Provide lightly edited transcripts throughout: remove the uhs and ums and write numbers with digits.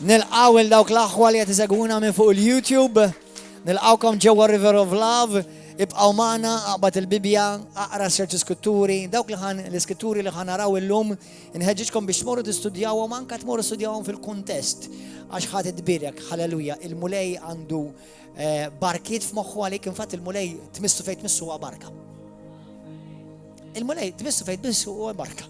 Nilqaw il-dawk l-aħwa li qed isegwuna minn fuq il-YouTube. Nilqawkom ġewwa River of Love. Ibqgħu magħna aqbad il-Bibja, aqra ċerti skutturi, dawk l-iskritturi li ħan naraw illum, inħeġġitkom biex tmorru tistudjawhom anke tmorru studjawhom fil-kuntest. Għax ħadd idbirek, ħalleluja, il-mulej għandu barkiet f'moħħu għalik, infatti il-mulej tmissu fejn tmissu huwa barka. Il-mulej tmissu fejn tmissu huwa barka.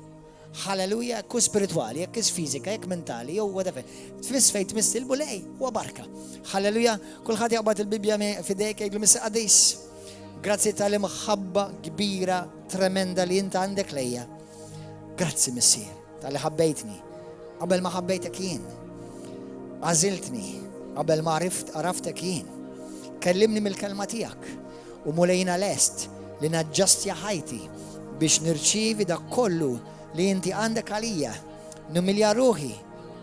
Halleluja, jekk spirituali, jekk fizika, jekk mentali, jew whatever. Tmiss fejn tmiss il-mulej huwa barka. Halleluja, kulħadd jaqbad il-Bibja f'idejk jgħidlu Mr. Qadis. Grazzi tal-imħabba kbira, tremenda li inta għandek lejja. Grazzi missier, tal-li ħabbejtni. Qabel ma ħabbejtek jien. Għażiltni, qabel ma araftek jien. Kellimni mill-kelma tiegħek u mulejna lest li naġġastja ħajti biex nirċievi dak kollu li inti għandek għalija, numilja ruħi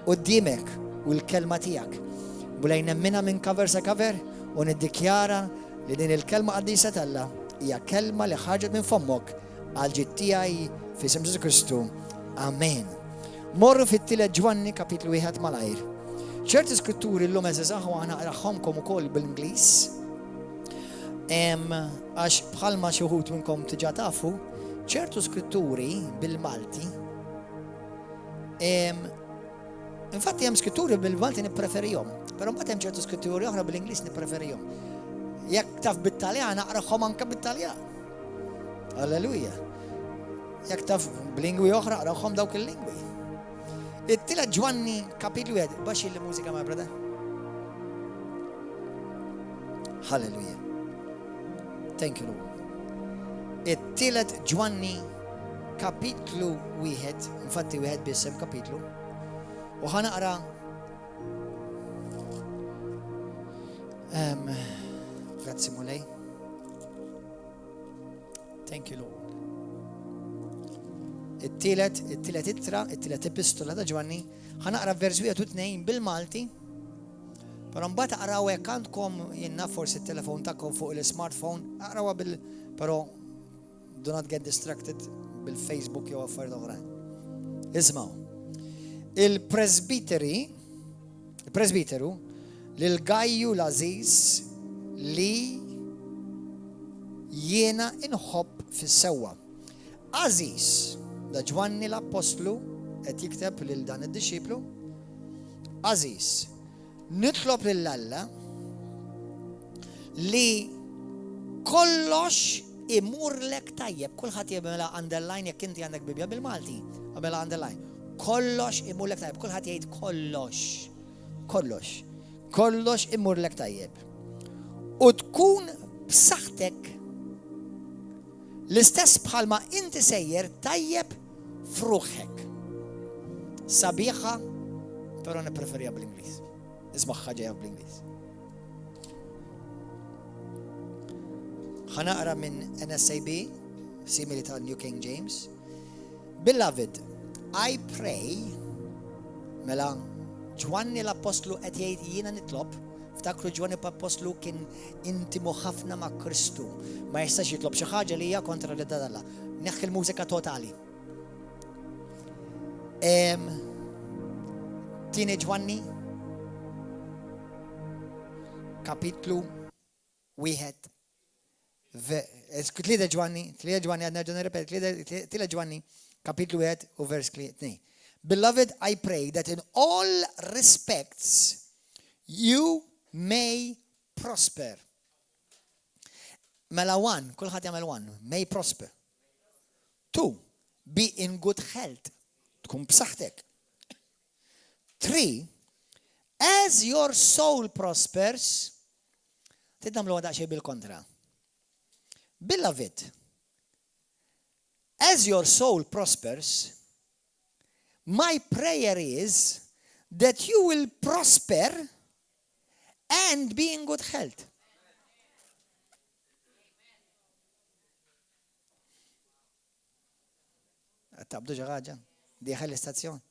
qudiemek u l-kelma tiegħek. Mulejna minna minn cover sa cover u niddikjara li din il-kelma qaddisa talla hija kelma li ħarġet minn fommok għal ġid tiegħi f'isem Ġesu Kristu. Amen. Morru fit-tielet Ġwanni kapitlu 1 malajr. ċerti skritturi llum eżaħu aħna naqrahomkom ukoll bil-Ingliż. Għax bħalma xi wħud minnkom diġà tafu, ċertu skritturi bil-Malti. Infatti hemm skritturi bil-Malti nippreferihom, però mbagħad hemm ċertu skritturi oħra bil-Ingliż nippreferihom. Jekk taf bit-Taljan aqrahom anke bit-Taljan. Alleluja. Jekk taf b'lingwi oħra aqrahom dawk il-lingwi. It-tielet Ġwanni kapitlu 1. Baxi l-mużika ma' brother. Halleluja. Thank you Lord. It-tielet Ġwanni kapitlu 1, infatti wieħed bisem kapitlu. U ħanaqra Grazzi mulej. Thank you Lord. It-tielet ittra, it-tielet epistola ta' Ġwanni, ħanaqra vers 1 u 2 bil-Malti. Però mbagħad aqraw hekk għandkom jiena forsi t-telefon tagħkom fuq il-smartphone, aqrawha però do not get distracted bil-Facebook jew affarijiet oħrajn. Isma'w. Il-presbiteru lil Gajju l-Aziz li jiena inħobb fis-sewwa. Aziz, da Ġwanni l-Apostlu qed jikteb lil dan id-disċiplu. Aziz, nitlob lil Alla li kollox imurlek tajjeb. Kulħadd jagħmilha underline jekk inti għandek Bibja bil-Malti, għamilha underline. Kollox imurlek tajjeb. Kulħadd jgħid kollox. Kollox. Kollox imurlek tajjeb. U tkun b'saħħtek l-istess bħalma inti sejjer tajjeb f'ruħek. Sabiħa, però nippreferija bl-Ingliż. Ismaħħa ġejja bl-Ingliż. Ħanaqra minn NSAB, simili ta' New King James. Beloved, I pray, mela Ġwanni l-Apostlu qed jgħid jiena nitlob, ftakru Ġwanni l-Apostlu kien intimu ħafna ma' Kristu. Ma jistax jitlob xi ħaġa li hija kontra li Alla. Neħħi l-mużika totali. Tieni Ġwanni kapitlu 1. Tlieta Ġwanni għadna ġan nirrepet, tlieta Ġwanni kapitlu 1 u vers 2. Beloved, I pray that in all respects you may prosper. Mela 1, kulħadd jagħmel 1, may prosper. 2, be in good health, tkun b'saħħtek. 3, as your soul prospers, tidamlu għadaqxej bil-kontra. Beloved, as your soul prospers, my prayer is that you will prosper and be in good health. Tabdu ġaħġa, diħa l-istazzjon.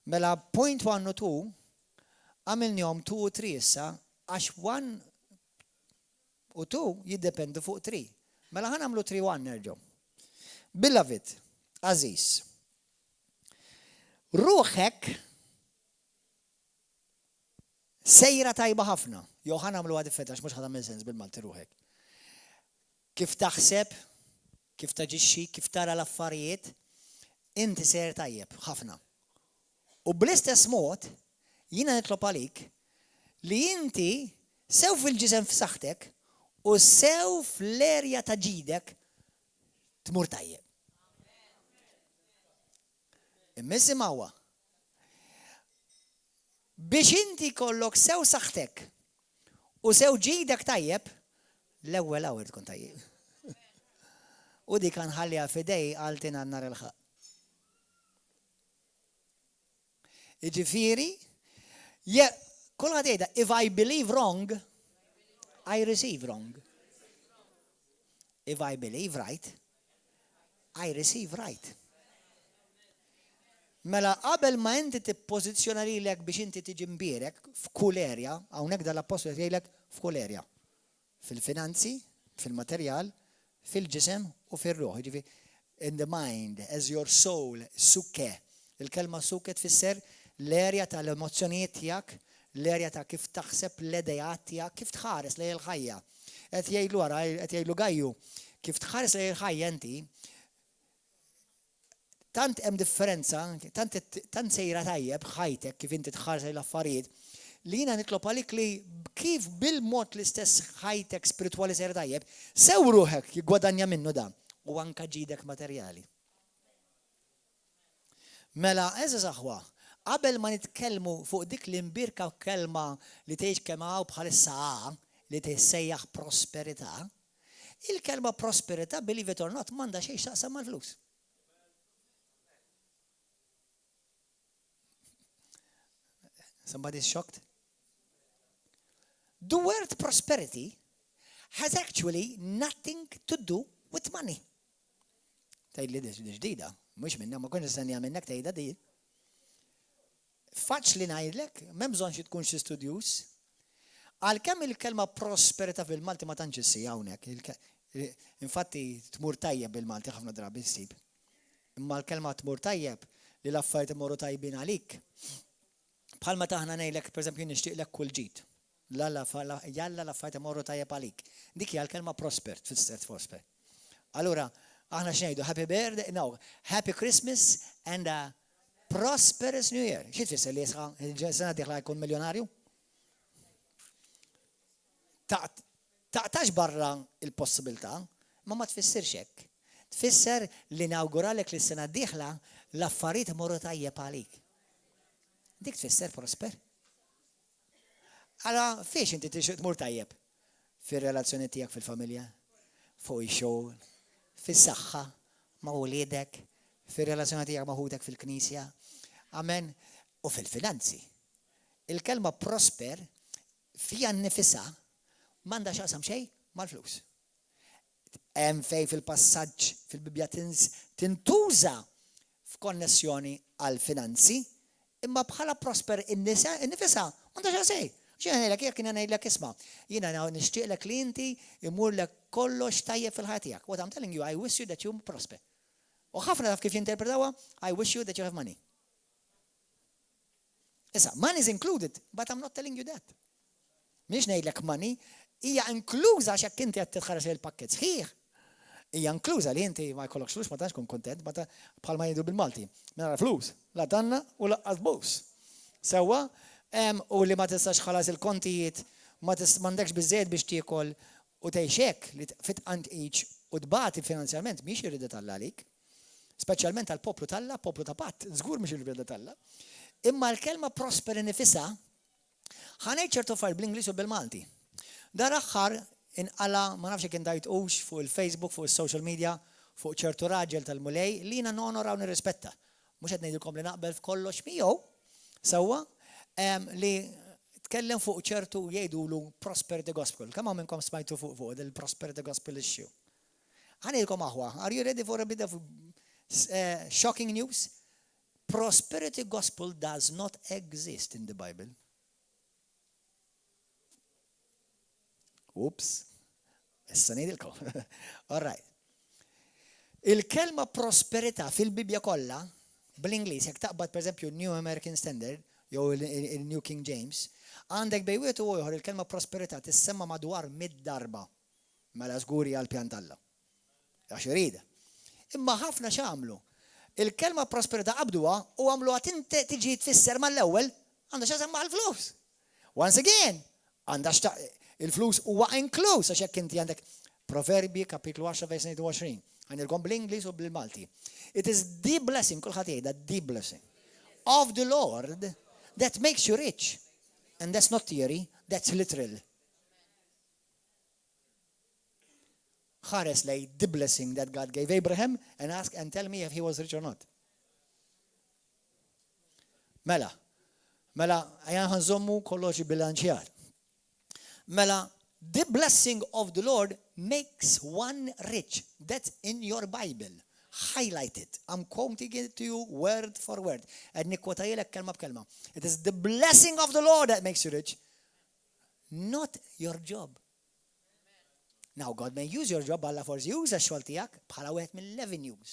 Mela point 1 u 2, għamilnjom 2 u 3 issa, għax 1 u 2 jiddependu fuq 3. Mela ħan għamlu 3-1 nerġgħu. Beloved, Aziz, ruħek sejra tajba ħafna. Joħan għamlu għad fetax, mux ħadam sens bil-Malti ruħek. Kif taħseb, kif taġixxi, kif tara l-affarijiet, inti sejr tajjeb ħafna. U bl-istess mod, jina nitlob għalik li inti sew fil-ġisem f'saħħtek u sew fl-erja ta' ġidek tmur tajjeb. Immissi mawa. Biex inti kollok sew saħħtek u sew ġidek tajjeb, l-ewwel għawed tkun tajjeb. U dik kanħallija fidej għaltin għannar il-ħaq. Iġifieri, kulħadd jgħidha, if I believe wrong, I receive wrong. If I believe right, I receive right. Mela qabel ma inti tippożizzjona lilek biex inti tiġi mbierek f'kull erja, hawnhekk dal-apostol jgħidlek f'kull erja. Fil-finanzi, fil-materjal, fil-ġisem u fil-ruħ. In the mind, as your soul, sukke. Il-kelma sukke tfisser l-erja tal-emozzjonijiet tiegħek, l-erja ta' kif taħseb l-idejat tiegħek, kif tħares lejn il-ħajja. Qed jgħidlu wara, qed jgħidlu Gajju, kif tħares lejn il-ħajja inti, tant hemm differenza, tant sejra tajjeb ħajtek kif inti tħares lejn l-affarijiet, li jiena nitlob għalik li kif bil-mod l-istess ħajtek spiritwali sejra tajjeb, sew ruħek jiggwadanja minnu dan u anka ġidek materjali. Mela, eżaż aħwa, qabel ma nitkellmu fuq dik l-imbirka kelma li tgħix kemm hawn bħalissa li tissejjaħ prosperità, il-kelma prosperità believe it or not m'għandha xejn x'taqsam mal-flus. Somebody's shocked? The word prosperity has actually nothing to do with money. Tgħidli ġdida, mhux minna ma konx nistennija minnek tgħidha di. Faċli ngħidlek, m'hemm bżonn xi tkun xi studjus. Għalkemm il-kelma prosperità fil-Malti ma tantx issir hawnhekk. Infatti tmur tajjeb bil-Malti ħafna drabi ssib. Imma l-kelma tmur tajjeb li l-affarijiet imorru tajbin għalik. Bħalma taħna ngħidlek pereżempju nixtieqlek kull ġid. Jalla l-affarijiet imorru tajjeb għalik. Dik hija l-kelma prosper, tfisser prosper. Allura aħna x'ngħidu happy birthday, no, happy Christmas and a prosperous New Year. Xi tfisser li sena diħla jkun miljonarju? Taqtax barra il-possibilità, ma tfissirx hekk. Tfisser li nawguralek li sena diħla l-affarijiet imorru tajjeb għalik. Dik tfisser prosper. Alla fiex inti tmur tajjeb? Fir-relazzjoni tiegħek fil-familja, fuq ix-xogħol, fis-saħħa, ma' wliedek, fir-relazzjoni tiegħek ma' ħudek fil-knisja. Amen. U fil-finanzi. Il-kelma prosper fija nnifisha m'għandha x'aqsam xejn mal-flus. Hemm fejn fil-passaġġ fil-Bibja tintuża f'konnessjoni għall-finanzi, imma bħala prosper innifisha m'għandha x'aqsam xejn. Ġenelek jekk jiena ngħidlek isma', jiena nixtieqlek li inti imurlek kollox tajjeb fil-ħajja tiegħek. What I'm telling you, I wish you that you prosper. U ħafna taf kif jinterpretawha, I wish you that you have money. Issa, money is included, but I'm not telling you that. Mhix ngħidlek money, hija inkluża x'hekk inti qed tidħares il-pakkett sħiħ. Hija inkluża li inti ma jkollokx flus ma tantx tkun kontent, bħalma jgħidu bil-Malti. Mingħajr flus, la tanna u laqqas bus. Sewwa, u li ma tistax ħalas il-kontijiet, ma m'għandekx biżżejjed biex tiekol u tgħixek li fit ant age u tbati finanzjalment mhix irridet Alla għalik. Speċjalment għal poplu Alla, poplu ta' Patt, żgur mhix irridet Alla. Imma l-kelma prosper nifisha ħanejt ċertu affarijiet bl-Ingliż u bil-Malti. Dar aħħar inqala ma nafx kien dajtqux fuq il-Facebook, fuq is-social media, fuq ċertu raġel tal-mulej li jiena nonora u nirrispetta. Mhux qed ngħidilkom li naqbel f'kollox miegħu, sewwa li tkellem fuq ċertu jgħidulu prosperity gospel. Kemm minnkom smajtu fuq il-prosperity gospel issue? Ħanilkom aħwa. Are you ready for a bit of shocking news? Prosperity gospel does not exist in the Bible. Oops. Issa ngħidilkom. All right. Il-kelma prosperità fil-Bibja kollha bl-Ingliż jekk taqbad pereżempju New American Standard jew il-New King James, għandek bej wieħed u ieħor il-kelma prosperità tissemma madwar 100 darba. Mela żguri għal pjan talla. Għax irida. Imma ħafna x'għamlu. Il-kelma prosperità qabduha u għamluha tiġi tfisser mal-ewwel għandha x'għasem mal-flus. Once again, għandha il-flus huwa inclus għax jekk inti għandek Proverbi kapitlu 10 vers 22. Għanilkom bl-Ingliż u bil-Malti. It is the blessing, kulħadd jgħidha the blessing of the Lord that makes you rich. And that's not theory, that's literal. Ħares lej the blessing that God gave Abraham and ask and tell me if he was rich or not. Mela, għajan ħanżommu kollox bilanċjar. Mela, the blessing of the Lord makes one rich. That's in your Bible. Highlight it. I'm quoting it to you word for word. And nikwotajilek kelma b'kelma. It is the blessing of the Lord that makes you rich, not your job. Now, God may use your job, Alla forsi juża x-xogħol tiegħek bħala wieħed mill-avenues.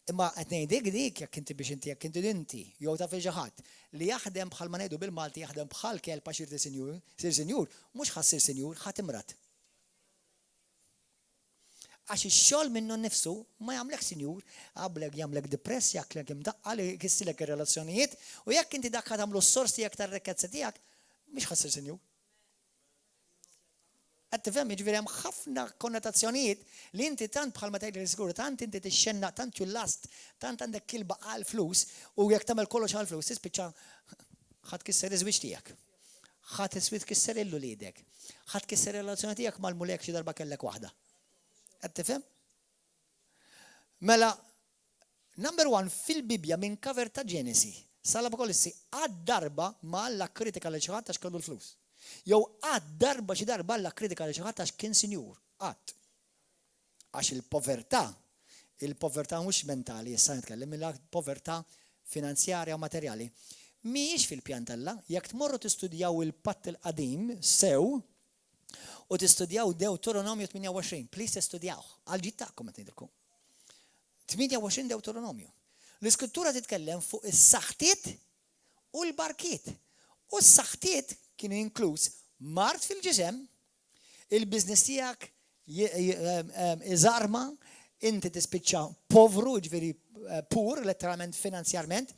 Imma qed ngħidlek dik jekk inti biex inti jekk inti dinti jew ta' fi ħadd li jaħdem bħal ma ngħidu bil-Malti jaħdem bħal kelpa sir sinjur, mhux ħassir sinjur, ħadd imrat. Għax ix-xogħol minnu nnifsu ma jagħmlek sinjur, għablek jagħmlek depress, jagħmlek imdaqqa li jkissilek ir-relazzjonijiet u jekk inti dak tagħmlu s-sors tiegħek tar-rekkezza tiegħek mhux ħassir sinjur. Qed tifhem jiġifieri hemm ħafna konnotazzjonijiet li inti tant bħalma tgħid l-sigur, tant inti tixxenna, tant you last, tant għandek kilba għal flus u jekk tagħmel kollox għal flus tispiċċa ħadd kisser iż-żwieġ tiegħek. Ħadd iswid kisser illu lidek. Ħadd kisser ir-relazzjoni tiegħek mal-mulek xi darba kellek waħda. Qed tifhem? Mela, number 1 fil-Bibja minn cover ta' Ġenesi sal-Apokalipsi għad-darba ma alla kritika li xi ħadd għax kellu l-flus. Jew għad darba xi darba alla kritika li xi ħadd għax kien sinjur, għad. Għax il-povertà mhux mentali, issa nitkellem il-povertà finanzjarja u materjali. Mhijiex fil-pjan talla, jekk tmorru tistudjaw il-patt il-qadim sew u tistudjaw Deuteronomju 28, please tistudjaw, għal-ġid tagħkom qed ngħidilkom. 28 Deuteronomju. L-iskrittura titkellem fuq is-saħħtiet u l-barkiet. U s-saħħtiet kienu inkluż mart fil-ġisem, il-biznis tiegħek iżarma, inti tispiċċa povru, ġifieri pur, letteralment finanzjarment,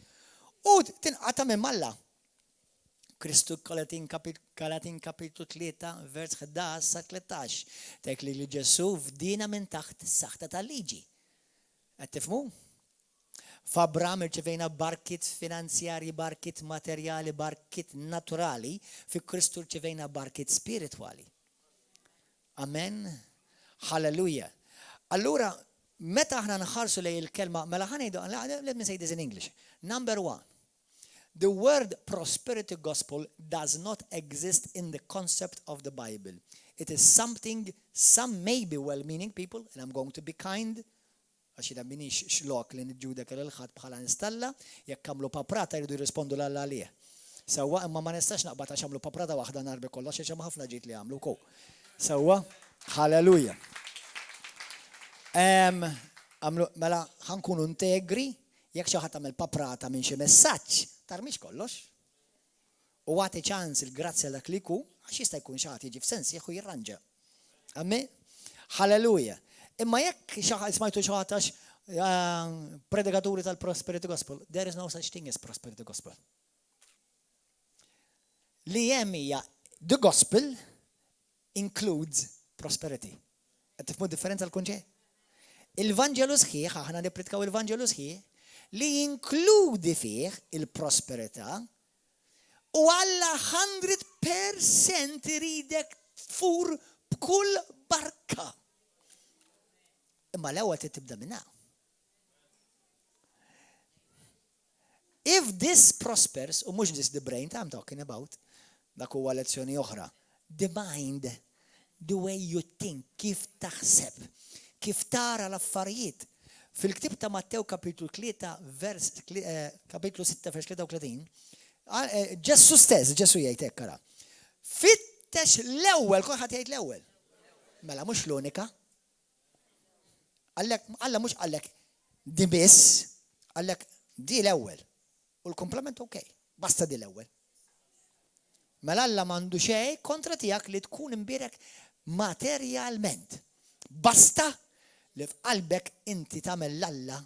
u tinqata' minn Malla. Kristu Galatin kapitlu 3, vers 11 sa 13. Tek li Ġesu fdina minn taħt is-saħħta tal-liġi. Qed tifhmu? F'Abram irċevejna barkit finanzjarji, barkit materjali, barkit naturali, fi Kristu rċevejna barkit spirituali. Amen. Halleluja. Allura, meta aħna nħarsu lej il-kelma, mela ħanejdu, let me say this in English. Number 1, the word prosperity gospel does not exist in the concept of the Bible. It is something, some may be well-meaning people, and I'm going to be kind, għax jida minix xlok li nġuda kell-ħat bħala nistalla, jekk kamlu paprata jridu jirrispondu l-għalija. Sawa, imma ma nistax naqbata xamlu paprata waħda narbi kollox, xeċa ħafna ġit li għamlu kow. Sawa, halleluja. Mela, ħankunu integri, jekk xaħat għamil paprata minn xi messaġġ, tarmix kollox. U għati ċans il-grazzja dak li ku, għax jista' jkun xaħat jiġi f'sens jieħu jirranġa. Amen? Halleluja. Imma jekk smajtu xaħatax predikaturi tal-prosperity gospel, there is no such thing as prosperity gospel. Li hija the gospel includes prosperity. Qed tifhmu differenza l-kunċett? Il-Vanġelu sħiħ, aħna nippritkaw il-Vanġelu sħiħ, li jinkludi fih il-prosperità u Alla 100% iridek tfur b'kull barka. Imma l-ewwel tibda minn hawn. If this prospers, u mhux this the brain I'm talking about, dak huwa lezzjoni oħra. The mind, the way you think, kif taħseb, kif tara l-affarijiet. Fil-ktib ta' Mattew kapitlu 3, kapitlu 6, vers 33, Ġesu stess, Ġesu jgħid hekk kara. Fittex l-ewwel, kulħadd jgħid l-ewwel. Mela mhux l-unika. Alla mhux għallek di biss, għallek Di l-ewwel. U l-komplement okej. Basta di l-ewwel. Mela Alla m'għandu xejn kontra tiegħek li tkun imbierek materjalment. Basta li f'qalbek inti tagħmel l-Alla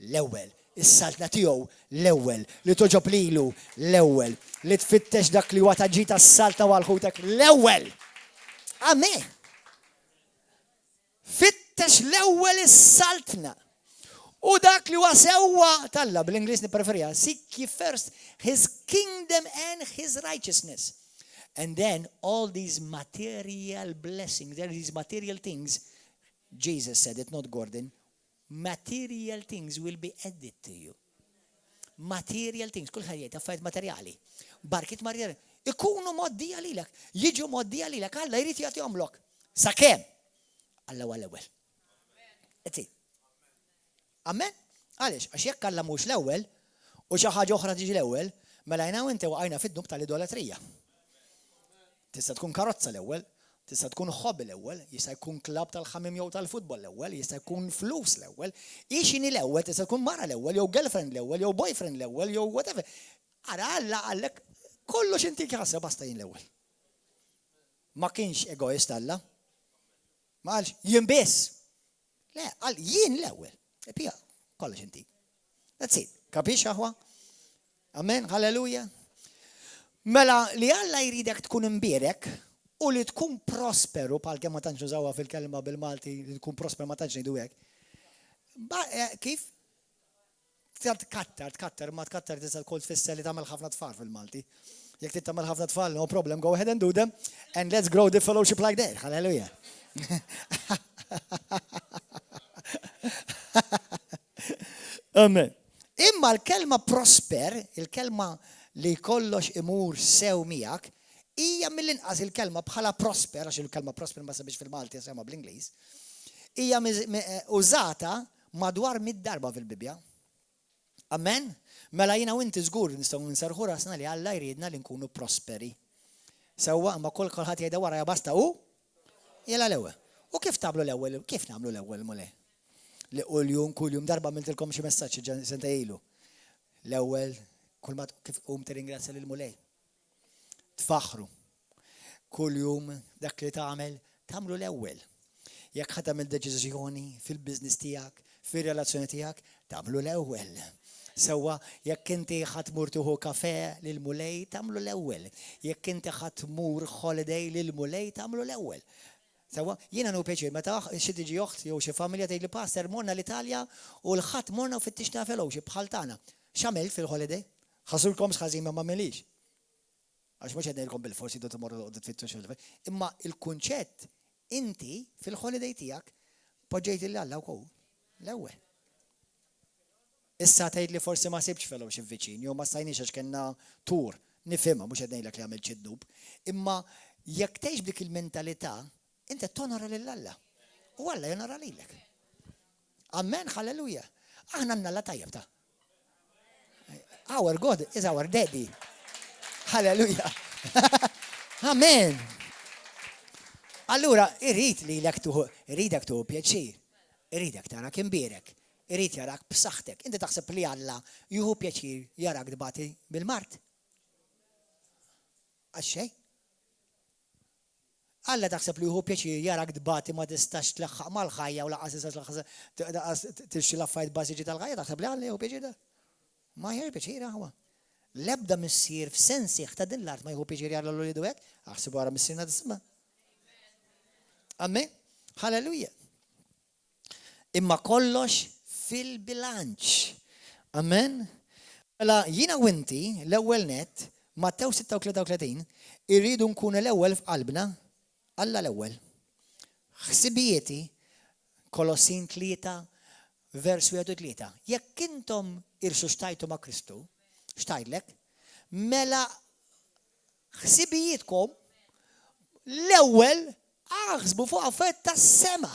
l-ewwel. Is-saltna tiegħu l-ewwel, li toġob lilu l-ewwel, li tfittex dak li huwa taġġita s-salta wal ħutek l-ewwel. Amen. Fittex l-ewwel is-saltna. U dak li huwa sewwa Alla bl-Ingliż nippreferija, seek ye first his kingdom and his righteousness. And then all these material blessings, there are these material things, Jesus said it, not Gordon, material things will be added to you. Material things, kull ħajjet, affarijiet materjali. Barkit materjali. Ikunu moddija lilek, jiġu moddija lilek, Alla jrid jagħtihom lok. Sakemm Alla huwa l-ewwel. Qed Amen? Għaliex, għax jekk Alla mhux l-ewwel u xi ħaġa oħra tiġi l-ewwel, mela jna inti waqajna fid-dub tal-idolatrija. Tista' tkun karozza l-ewwel, tista' tkun ħobb l-ewwel, jista' jkun klabb tal-ħamim jew tal-futbol l-ewwel, jista' jkun flus l-ewwel, ixini l-ewwel, tista' tkun mara l-ewwel, jew girlfriend l-ewwel, jew boyfriend l-ewwel, jew whatever. Ara Alla għallek kollox inti kħassa basta jien l-ewwel. Ma kienx egoist Alla. Ma għalx jien biss. Le, għal jien l-ewwel. Epija, kollox inti. That's it. Kapix aħwa? Amen, halleluja. Mela li Alla jridek tkun imbierek u li tkun prosperu, bħal kemm ma tantx użawha fil-kelma bil-Malti, li tkun prosperu ma tantx ngħidu hekk. Kif? Tkattar, ma tkattar tista' tkun tfisser li tagħmel ħafna tfal fil-Malti. Jekk trid tagħmel ħafna tfal, no problem, go ahead and do them and let's grow the fellowship like that. Hallelujah. Amen. Imma l-kelma prosper, il-kelma li kollox imur sew miegħek, hija mill-inqas il-kelma bħala prosper, għax il-kelma prosper ma sabiex fil-Malti jisema bl-Ingliż, hija użata madwar 100 darba fil-Bibja. Amen? Mela jiena u inti żgur nistgħu nsarħu rasna li Alla jridna li nkunu prosperi. Sewwa ma kulħadd jgħidha wara ja basta u jela l-ewwel. U kif tagħmlu l-ewwel? Kif nagħmlu l-ewwel mole? Li kuljum darba għamiltilkom xi messaġġ senta ilu. L-ewwel kull ma kif tirringrazzja lil mulej. Tfaħru. Kuljum dak li tagħmlu l-ewwel. Jekk ħadd tagħmel deċiżjoni fil-business tiegħek, fir-relazzjoni tiegħek, tagħmlu l-ewwel. Sewwa jekk inti ħadd tmur tieħu kafè lil mulej, tagħmlu l-ewwel. Jekk inti ħadd tmur holiday lil mulej, tagħmlu l-ewwel. Sewwa jiena nu peċir meta xi tiġi oħt jew xi familja tgħidli pastor morna l-Italja u l-ħadd morna u fittixna fellowship bħal tagħna. X'għamilt fil-holiday? Ħasurkom sħażin ma m'għamilix. Għax mhux qed ngħidilkom bil-forsi du tmorru tfittu xogħol. Imma il-kunċett inti fil-holiday tiegħek poġġejt lil Alla wkoll l-ewwel. Issa tgħidli forsi ma sibx fellowship viċin, jew ma stajniex għax kellna tur, nifhimha mhux qed ngħidlek li għamilt xi ddub. Imma jekk tgħix b'dik il-mentalità, inti tonora lil Alla. U Alla jonora lilek. Amen, halleluja. Aħna għandna Alla tajjeb ta'. Our God is our daddy. Halleluja. Amen. Allura, irrid li iridek tuħu pjaċir. Iridek tarak imbierek. Irid jarak b'saħħtek. Inti taħseb li Alla juhu pjaċir jarak dbati bil-mart. Għaxxej? Alla taħseb li juhu pjaċir jarak dbati ma tistax tlaħħaq mal-ħajja u laqas tistax tixxi l-affarijiet bażiċi tal-ħajja, taħseb li Alla juhu pjaċir da? Ma jħer pjaċir għawa. Lebda missier f'sensiħ ta' din l-art ma jħu pjaċir jgħarla l-lidu għek, għaxsibu għara missirna t-sma. Amen? Halleluja. Imma kollox fil-bilanċ. Amen? Mela jina u inti l-ewwel net, Mattew 36, irridu nkunu l-ewwel f'qalbna, Alla l-ewwel. Ħsibijieti, Kolossin 3, vers 3. Jekk intom irxu xtajtu ma' Kristu, xtajdlek, mela ħsibijietkom l-ewwel aħsbu fuq affarijiet tas-sema.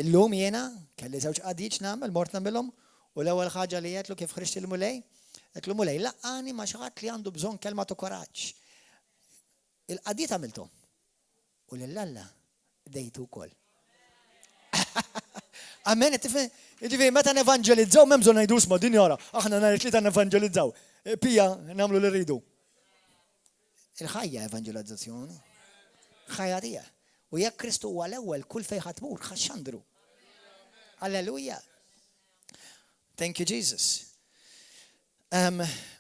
Illum jiena kelli żewġ qadiċ nagħmel mort nagħmilhom u l-ewwel ħaġa li jgħidlu kif ħriġt il-mulej, qedlu mulej laqani ma' xi ħadd li għandu bżonn kelma ta' koraġġ. Il-qadiet għamilthom u lil Alla dejtu wkoll. Amen, ġifiri, meta nevangelizzaw, memżon najdu sma din jara, aħna narit li ta' nevangelizzaw. Pija, namlu li rridu. Il-ħajja evangelizzazzjoni. ħajja tija. U jekk Kristu huwa l-ewwel kull fejn ħatmur, ħaxxandru. Alleluja. Thank you, Jesus.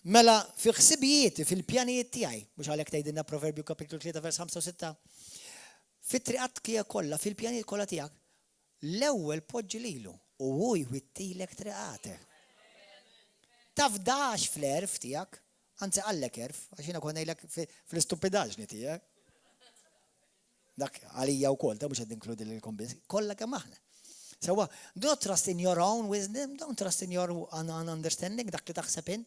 Mela, fi ħsibijieti, fil-pjanijiet tiegħi, mhux għalhekk tgħidilna Proverbju kapitlu 3 vers 5 u 6, fit-triqat kija kollha, fil-pjanijiet kollha tiegħek, l-ewwel poġġi lilu u hu jwittilek triqatek. Taf dax fl-erf tiegħek, anzi għallek erf, għax jiena kon ngħidlek fl-istupidaġni tiegħek. Dak għalija wkoll, ta' mhux qed inkludi lilkom biss, kollha kemm aħna. Sewwa, don't trust in your own wisdom, don't trust in your own understanding, dak li taħseb in,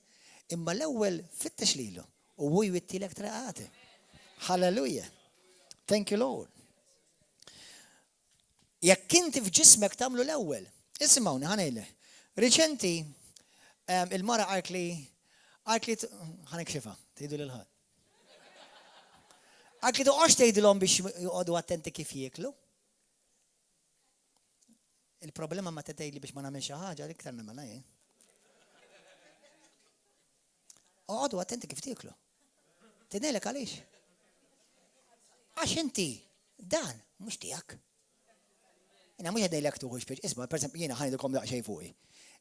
imma l-ewwel fittex lilu u hu jwittilek triqatek. Hallelujah. Thank you, Lord. Jekk inti f'ġismek tagħmlu l-ewwel. Isimgħuni ħanejlek. Riċenti il-mara għarkli ħanikxifha, tgħidu lil ħadd. Għarkli toqgħodx tgħidilhom biex joqogħdu attenti kif jieklu. Il-problema ma tgħidli biex ma nagħmel xi ħaġa iktar nagħmilha jien. Oqgħodu attenti kif tieklu. Tidnejlek għaliex? Għax inti dan mhux tiegħek. Jina mux għedaj l-ektu għux biex, isma, per esempio, jina ħanidukom daqxej fuqi.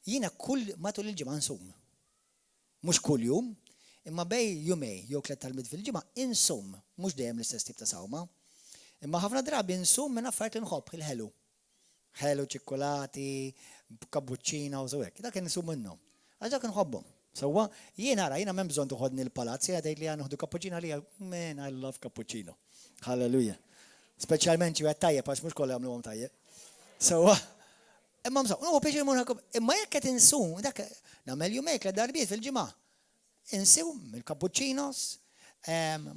Jina kull matul il-ġimma nsum. Mux kull jum, imma bej jumej, jew tlet tal-mid fil-ġimma, insum. Mux dejjem l-istess tip ta' sawma. Imma ħafna drabi insum minn affarijiet nħobb il-ħelu. Ħelu, ċikkolati, cappuccino u zawek. Dak insum minnhom. Għax dak nħobbhom. Sewwa, jiena m'hemm bżonn tuħodni l-palazzi għadejt li għanħdu cappuccino li man, I love cappuccino. Hallelujah. Speċjalment ġi tajjeb, għax mhux kollha għamluhom tajjeb. Sewwa, imma msaw, imma jekk qed insum, dak nagħmel jumejk la darbiet fil-ġimgħa. Insum il-cappuccinos,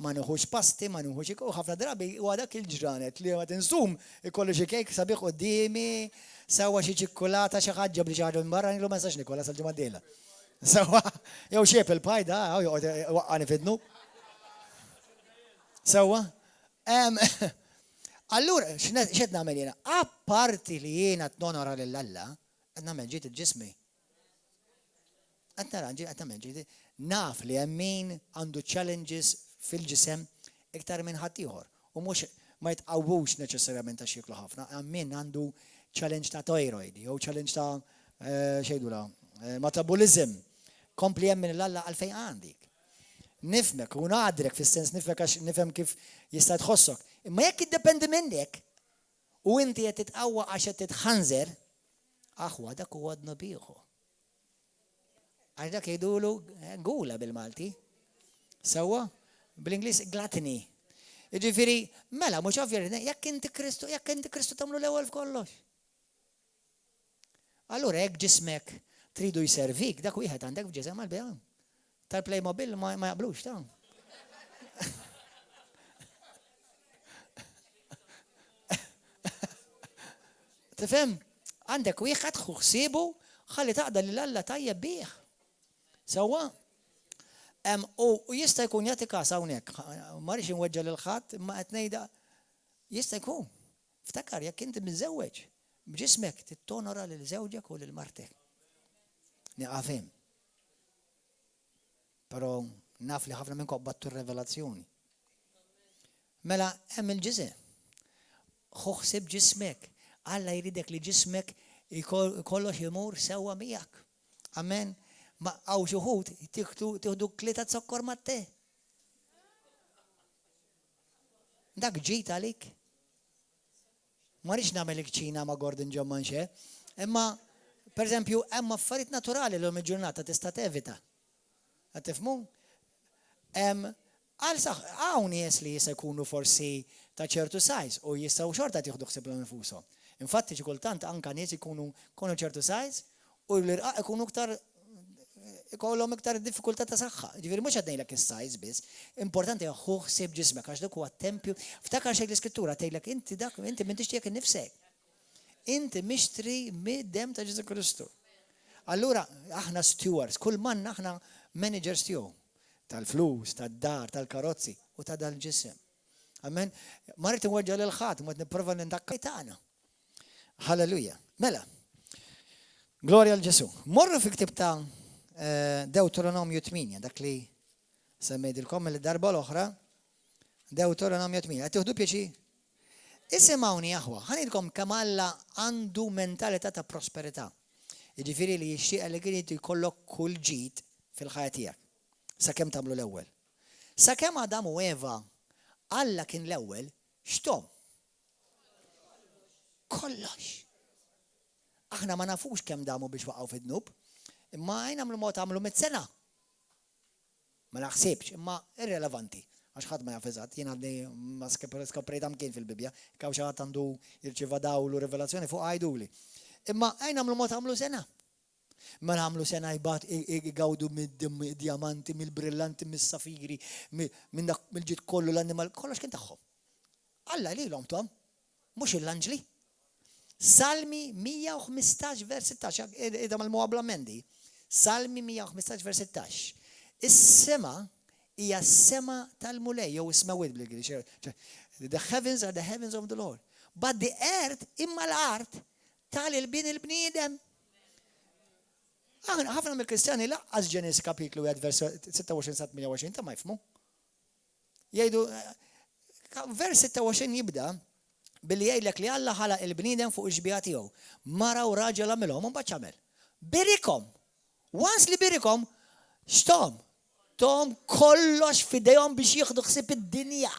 ma nieħux pasti, ma nieħux ħafna drabi huwa dak il-ġranet li qed insum ikollu xi kejk sabiħ qudiemi, sewwa xi ċikkolata xi ħaġa bli xi ħaġa minn barra nilu ma nistax nikolla sal-ġimgħa d-dejla. Sewwa, jew xi apple pie da, joqgħod waqqani fidnu. Sewwa, allura, x'qed nagħmel jiena? Apparti li jiena t-nonora lill-Alla, qed nagħmel ġiet il-ġismi. Qed nagħmel ġiet naf li hemm min għandu challenges fil-ġisem iktar minn ħadd ieħor. U mhux ma jitqawwux neċessarjament għax jieklu ħafna, hemm min għandu challenge ta' thyroid, jew challenge ta' xejdula, metabolism. Kompli hemm minn l-Alla għalfejn għandik. Nifmek, u ngħadrek fis-sens nifmek għax nifhem kif jista' tħossok. Imma jekk iddependi minnek u inti qed titqawwa għax qed titħanżer, aħwa dak huwa dnobieħu. Għax dak jgħidulu gula bil-Malti. Sewwa, bl-Ingliż gluttony. Jiġifieri, mela mhux ovvjer, jekk inti Kristu tagħmlu l-ewwel f'kollox. Allura jekk ġismek tridu jservik, dak wieħed għandek f'ġisem għall-bejgħan. Tal-Playmobil ma jaqblux ta'. Tifhem? Għandek wieħed ħsibu ħalli taqda lil Alla tajjeb bih. Sewwa. U jista' jkun jagħti każ hawnhekk. Ma rridx inweġġa' lil ħadd imma qed ngħidha jista' jkun. Ftakar jekk inti miżewweġ b'ġismek tittonora lil żewġek u lil martek. Nieqafhem. Però naf li ħafna minnkom battu r-revelazzjoni. Mela hemm il-ġisem. Ħuħsib ġismek. Alla jridek li ġismek kollox imur sewwa miegħek. Amen. Ma għaw xi wħud tieħdu klieta zokkor mat-te. Dak ġejt għalik. Ma rridx nagħmel ċina ma' Gordon John Manche, imma pereżempju hemm affarijiet naturali l il-ġurnata tista' tevita. Qed tifhmu? Għal saħ, hawn nies li jista' jkunu forsi ta' ċertu sajż u jistgħu xorta tieħdu ħsieb infushom. Infatti xi kultant anke nies ikunu ċertu sajż u l-irqaq ikunu iktar ikollhom iktar diffikultà ta' saħħa. Ġifieri mhux qed ngħidlek is-sajż biss, importanti ħu ħsieb ġismek għax dak huwa tempju. Ftakar xejn l-Iskrittura tgħidlek inti m'intix tiegħek innifsek. Inti mixtri mid-dem ta' Ġesu Kristu. Allura aħna stewards, kull man aħna managers tiegħu tal-flus, tad-dar, tal-karozzi u ta' dal-ġisem. Amen. Ma rrid inweġġa' lil ħadd, ma nipprova nindakka tagħna. Halleluja. Mela, Gloria għal Ġesu. Morru fi ktib ta' Deuteronomju 8, dak li semmejtilkom il-darba l-oħra, Deuteronomju 8. Għattuħdu pieċi? Isimawni aħwa, ħanilkom kemm Alla għandu mentalità ta' prosperità. Jiġifieri li jixtieq li kien jkollok kull ġid fil-ħajja tiegħek. Sakemm tagħmlu l-ewwel. Sakemm Adam u Eva Alla kien l-ewwel, x'tom? Kollox. Aħna ma nafux kemm damu biex waqgħu fid-dnub, imma għajn għamlu mod għamlu mit-sena. Ma naħsibx, imma irrelevanti. Għax ħadd ma jafeżat, jien għadni ma skoprejt kien fil-Bibja, kaw xi ħadd għandu jirċieva dawlu rivelazzjoni fuq għajduli. Imma għajn għamlu mod għamlu sena. Ma għamlu sena jibgħat igawdu mid-diamanti, mill-brillanti, mis-safiri, mill-ġid kollu l-annimal, kollox kien tagħhom. Alla li l-om tom, mhux il-anġli. Salmi 115 vers 16, ida mal-muqabla mendi. Salmi 115 vers 16. Is-sema hija s-sema tal-mulej, jew isma' wid bl-Ingliż. The heavens are the heavens of the Lord. But the earth, imma l-art, tal-il-bin il-bniedem. Ħafna mill-Kristjani laqqas Ġenesis kapitlu 1 vers 26-28 ta' ma jfmu. Jgħidu, vers 26 jibda billi jgħidlek li Alla ħalaq il-bniedem fuq il-ġbija tiegħu. Mara u raġel għamilhom u mbagħad x'għamel. Birikom. Once li birikom, x'tom? Tom kollox fidejhom biex jieħdu ħsieb id-dinja.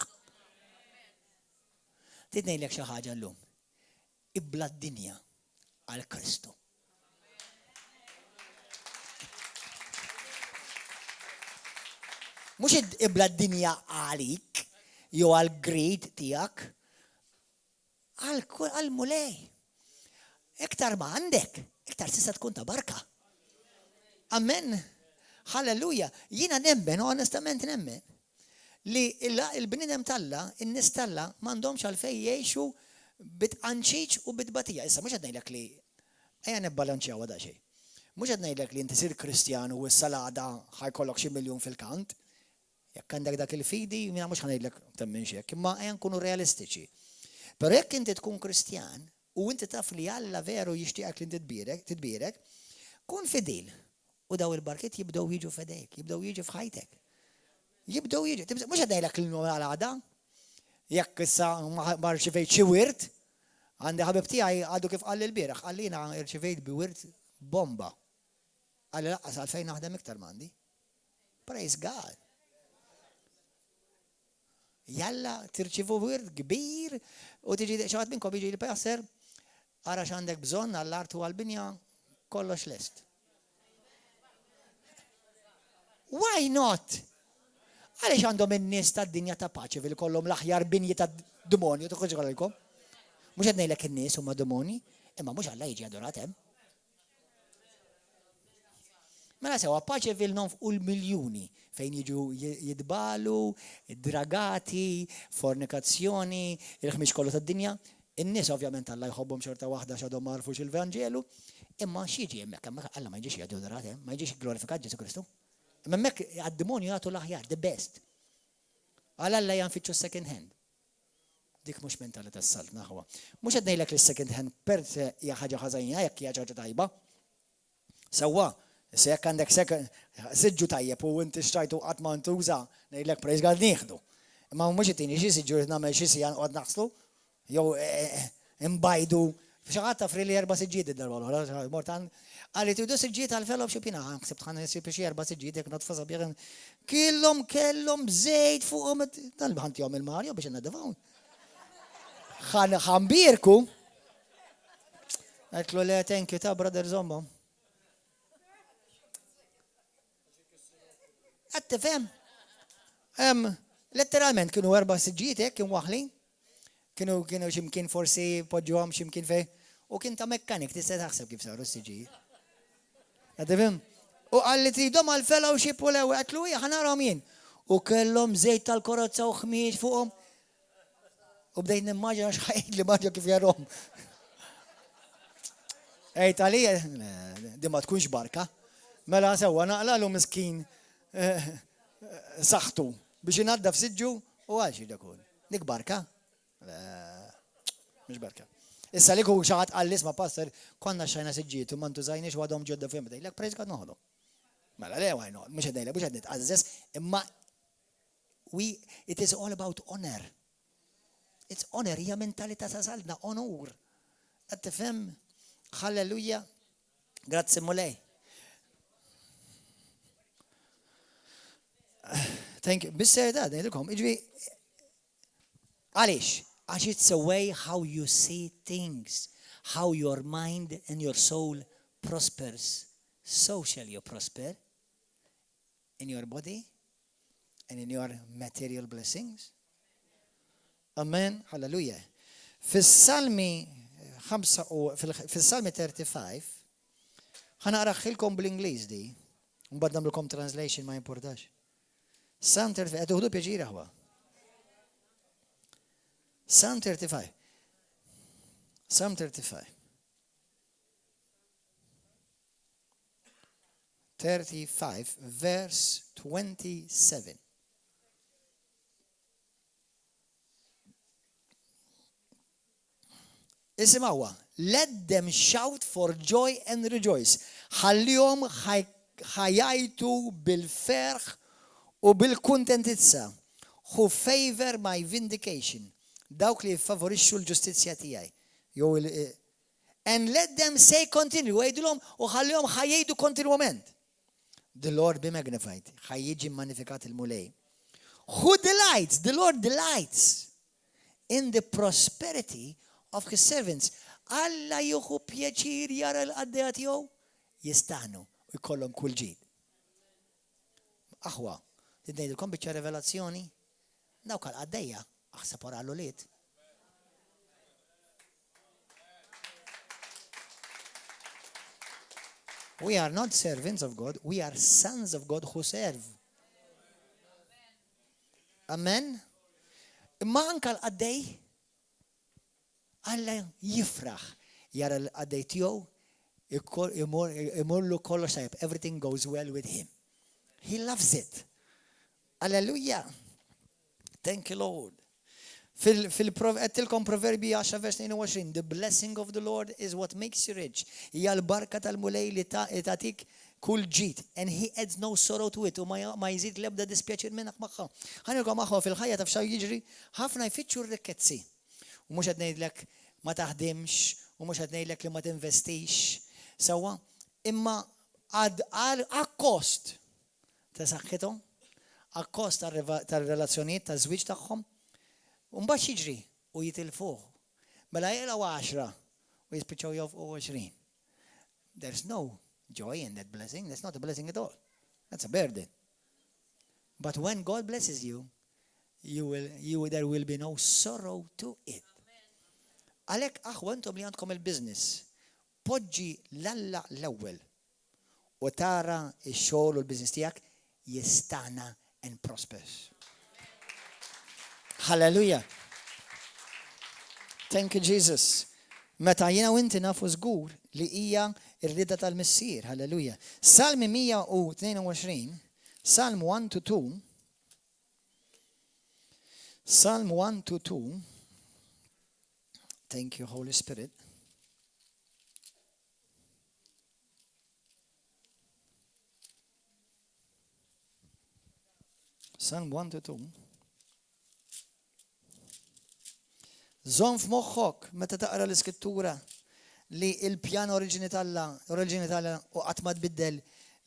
Trid ngħidlek xi ħaġa llum. Ibla d-dinja għal Kristu. Mhux ibla d-dinja għalik jew għal grid tiegħek. Għal-mulej. Iktar ma għandek, iktar tista' tkun ta' barka. Amen. Halleluja. Jiena nemmen, onestament nemmen, li il-bnidem Alla, in-nies Alla, m'għandhomx għalfejn jgħixu bitqanċiċ u bitbatija. Issa mhux qed ngħidlek li ejja nibbalanċjaw għada xejn. Mhux qed ngħidlek li inti sir Kristjan u s-salada ħajkollok xi miljun fil-kant. Jekk għandek dak il-fidi, jiena mhux ħanejdlek temmen xejn, imma ejja nkunu realistiċi. Pero jekk inti tkun Kristjan u inti taf li Alla veru jixtieqek li titbierek, kun fidil. U daw il-barkiet jibdew jiġu fedejk, jibdew jiġu f'ħajtek. Jibdew jiġu. Mhux qed ngħidlek l-għalada. Jekk issa ma rċivejt xi wirt, għandi ħabib tiegħi għadu kif qal il-bieraħ, qal jiena rċivejt bi wirt bomba. Qal laqqas għalfejn naħdem iktar m'għandi. Praise God. Jalla tirċivu wirt kbir u tiġi xaħat minnkom jiġi l-passer ara x'għandek bżonn għall-art u għall-binja kollox lest. Why not? Għaliex għandhom in-nies tad-dinja ta' paċi fil kollhom l-aħjar binji tad-demonju toħroġ għalkom? Mhux qed ngħidlek in-nies huma demoni, imma mhux Alla jiġi adorat hemm. Mela sewa paċi fil-nonfqu l-miljuni fejn jiġu jidbalu, dragati, fornikazzjoni, il-ħmix kollu tad-dinja. In-nies ovvjament Alla jħobbhom xorta waħda x'għadhom ma rfux il-Vanġelu, imma x'jiġi hemmhekk Alla ma jiġix jgħidu adorat hemm, ma jiġix glorifikat Ġesu Kristu. Imma hemmhekk għad-demonju jagħtu l-aħjar, the best. Għal Alla janfittxu second hand. Dik mhux mentalità s-salt naħwa. Mhux qed ngħidlek li second hand per se hija ħaġa ħażajna jekk hija ħaġa tajba. Sewwa, se jekk għandek siġġu tajjeb u inti xtrajtu qatt ma ntuża ngħidlek praise God nieħdu. Imma mhux ittieni xi siġġu nagħmel xi sija nqgħod naħslu jew imbajdu xi ħadd tafri li 4 siġġiet id-darba mortan għalli tidu siġġiet għal-fellowship jina ħsibt ħan nisib xi 4 siġġiet jekk notfa sabiħ kellhom żejt fuqhom tal-ħantihom il-Marju biex inneddefaw. Ħambirku. Għetlu le thank you ta' brother Zombo. Għatte fem. Letteralment kienu 4 siġġiet kien waħlin. Kienu ximkien forsi poġġuhom ximkien fej. U kien ta' mekkanik tista' taħseb kif saru s-siġġiet. Għatte fem. U għalli tridhom għal-fellowship u l-ewwel għatlu ħanarhom jien. U kellhom żejt tal-korozza u ħmiex fuqhom. U bdejt nimmaġina xħajt li maġġa kif jarhom. Ejt għalija, di ma tkunx barka. Mela sewwa naqlalu miskin saħtu biex inadda f'siġġu u għalxi dakun. Dik barka? Mhux barka. Issa li kull xaħat għallis ma pastor, konna xajna siġġietu, ma ntużajniex għadhom ġodda fjem, dejlek praise God noħdu. Mela, le għaj noħdu, mux għedajlek, mux għednit għazzess, imma it is all about honor. It's honor, hija mentalità ta' salna, onur. Għad tifhem? Halleluja. Grazzi mulej. Thank you. Bis-serda, ngħidilkom, iġbi għaliex? Għax it's a way how you see things, how your mind and your soul prospers. So shall you prosper in your body and in your material blessings. Amen. Hallelujah. Fis-Salmi 35 ħanaqraħilkom bl-Ingliż di, mbagħad nagħmlulkom translation ma importax. Psalm 35, qed tuħdu pjaċir aħwa. Psalm 35. Psalm 35. 35 verse 27. Isimawa, let them shout for joy and rejoice. Ħallihom ħajajtu bil-ferħ u bil-kuntentizza. Who favor my vindication. Dawk li favorixxu l-ġustizzja tiegħi. And let them say continue. Għajdulhom u ħallihom ħajjgħidu kontinwament. The Lord be magnified. ħajjiġi magnifikat il-mulej. Who delights? The Lord delights in the prosperity of his servants. Alla juhu pjaċir jara l-qaddejja tiegħu jistahnu u jkollhom kull ġid. Aħwa, ngħidilkom biċċa revelazzjoni, dawk għal-qaddejja aħseb wara l-ulied. We are not servants of God, we are sons of God who serve. Amen. Imma anke l-qaddej Alla jifraħ jara l-qaddej tiegħu imorlu kollox tajjeb. Everything goes well with him. He loves it. Hallelujah. Thank you, Lord. Fil-tilkom Proverbi 10 vers 22, the blessing of the Lord is what makes you rich. Hija l-barka tal-mulej li tagħtik kull ġid. And he adds no sorrow to it. U ma jżid l-ebda dispjaċir minnek magħha. Ħanilkom aħwa fil-ħajja taf x'għaw jiġri, ħafna jfittxu r-rikkezzi. U mhux qed ngħidlek ma taħdimx, u mhux qed ngħidlek li ma tinvestix sewwa, imma akkost ta' saħħithom, akkost tar-relazzjonijiet taż-żwieġ tagħhom, u mbagħad jiġri u jitilfuh. Mela jgħilgħu 10 u jispiċċaw jofqu 20. There's no joy in that blessing. That's not a blessing at all. That's a burden. But when God blesses you, there will be no sorrow to it. Għalek aħwa intom li għandkom il-business, poġġi l-alla l-ewwel u tara x-xogħol u l-business tiegħek jistana and prospers. Hallelujah. Thank you, Jesus. Meta jiena u inti nafu żgur li hija r-rida tal-missier. Hallelujah. Salmi 122, Psalm 1-2. Psalm 1-2. Thank you, Holy Spirit. Psalm 1-2. Żomm f'moħħok meta taqra l-iskrittura li il-pjan oriġini talla u qatt ma tbiddel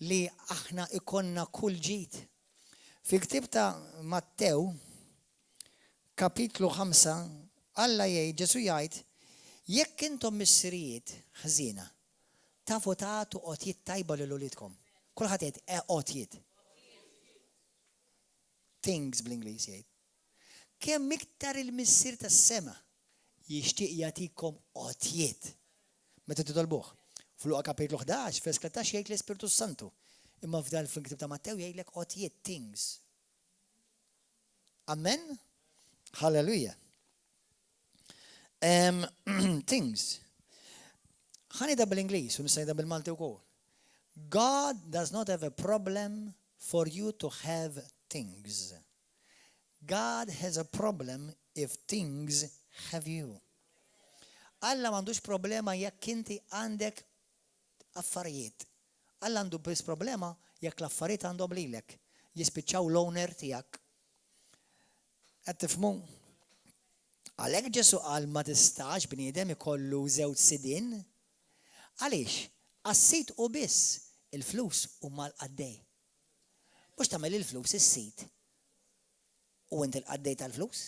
li aħna ikonna kull ġid. Fil-ktieb ta' Mattew, kapitlu 5, Alla jgħid, Ġesu jgħid, jekk intom missirijiet ħżiena, tafu tagħtu qotjiet tajba lil ulidkom. Kulħadd jgħid qotjiet. Things bl-Ingliż jgħid. Kemm iktar il-missier tas-sema jixtieq jagħtikom qotjiet. Meta titolbuh. Fluqa kapitlu 11, vers 13 jgħid l-Ispiritu Santu. Imma f'dan fil-ktieb ta' Mattew jgħidlek qotjiet things. Amen? Hallelujah. Things. ħanida bil-Ingliż u nistgħida bil-Malti wkoll. God does not have a problem for you to have things. God has a problem if things have you. Alla m'għandux problema jekk inti għandek affarijiet. Alla għandu biss problema jekk l-affarijiet għandhom lilek. Jispiċċaw l-owner tiegħek. Qed tifhmu? Għalhekk Ġesu qal ma tistax bniedem ikollu żewġ sidien. Għaliex? Għas-sit u biss il-flus huma l-qaddej. Mhux tagħmel il-flus is-sit. U inti l-qaddej tal-flus?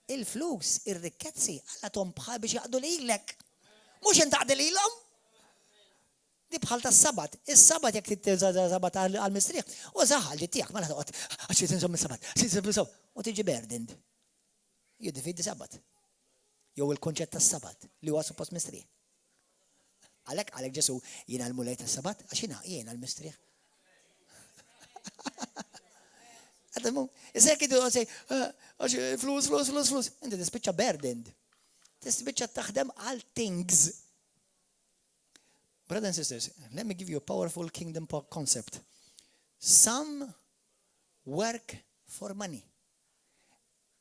Il-flus, ir-rikkezzi, Alla tom bħal biex jaqdu lilek. Mhux inti taqdi lilhom. Di bħal tas-sabat. Is-sabat jekk titsabat għall-mistrieħ, u żaħħal ġi tiegħek mela toqgħod għax tinżomm is-sabat. U tiġi burdened. Jiddifidi sabat. Jew il-konċett tas-sabat li huwa suppost mistrieħ. Għalhekk Ġesu jiena l-mulej tas-sabat għax jiena l-mistrieħ. Issa jekk idu għasej, flus. Inti tispiċċa burdened. Tispiċċa taħdem għal things. Brothers and sisters, let me give you a powerful kingdom concept. Some work for money,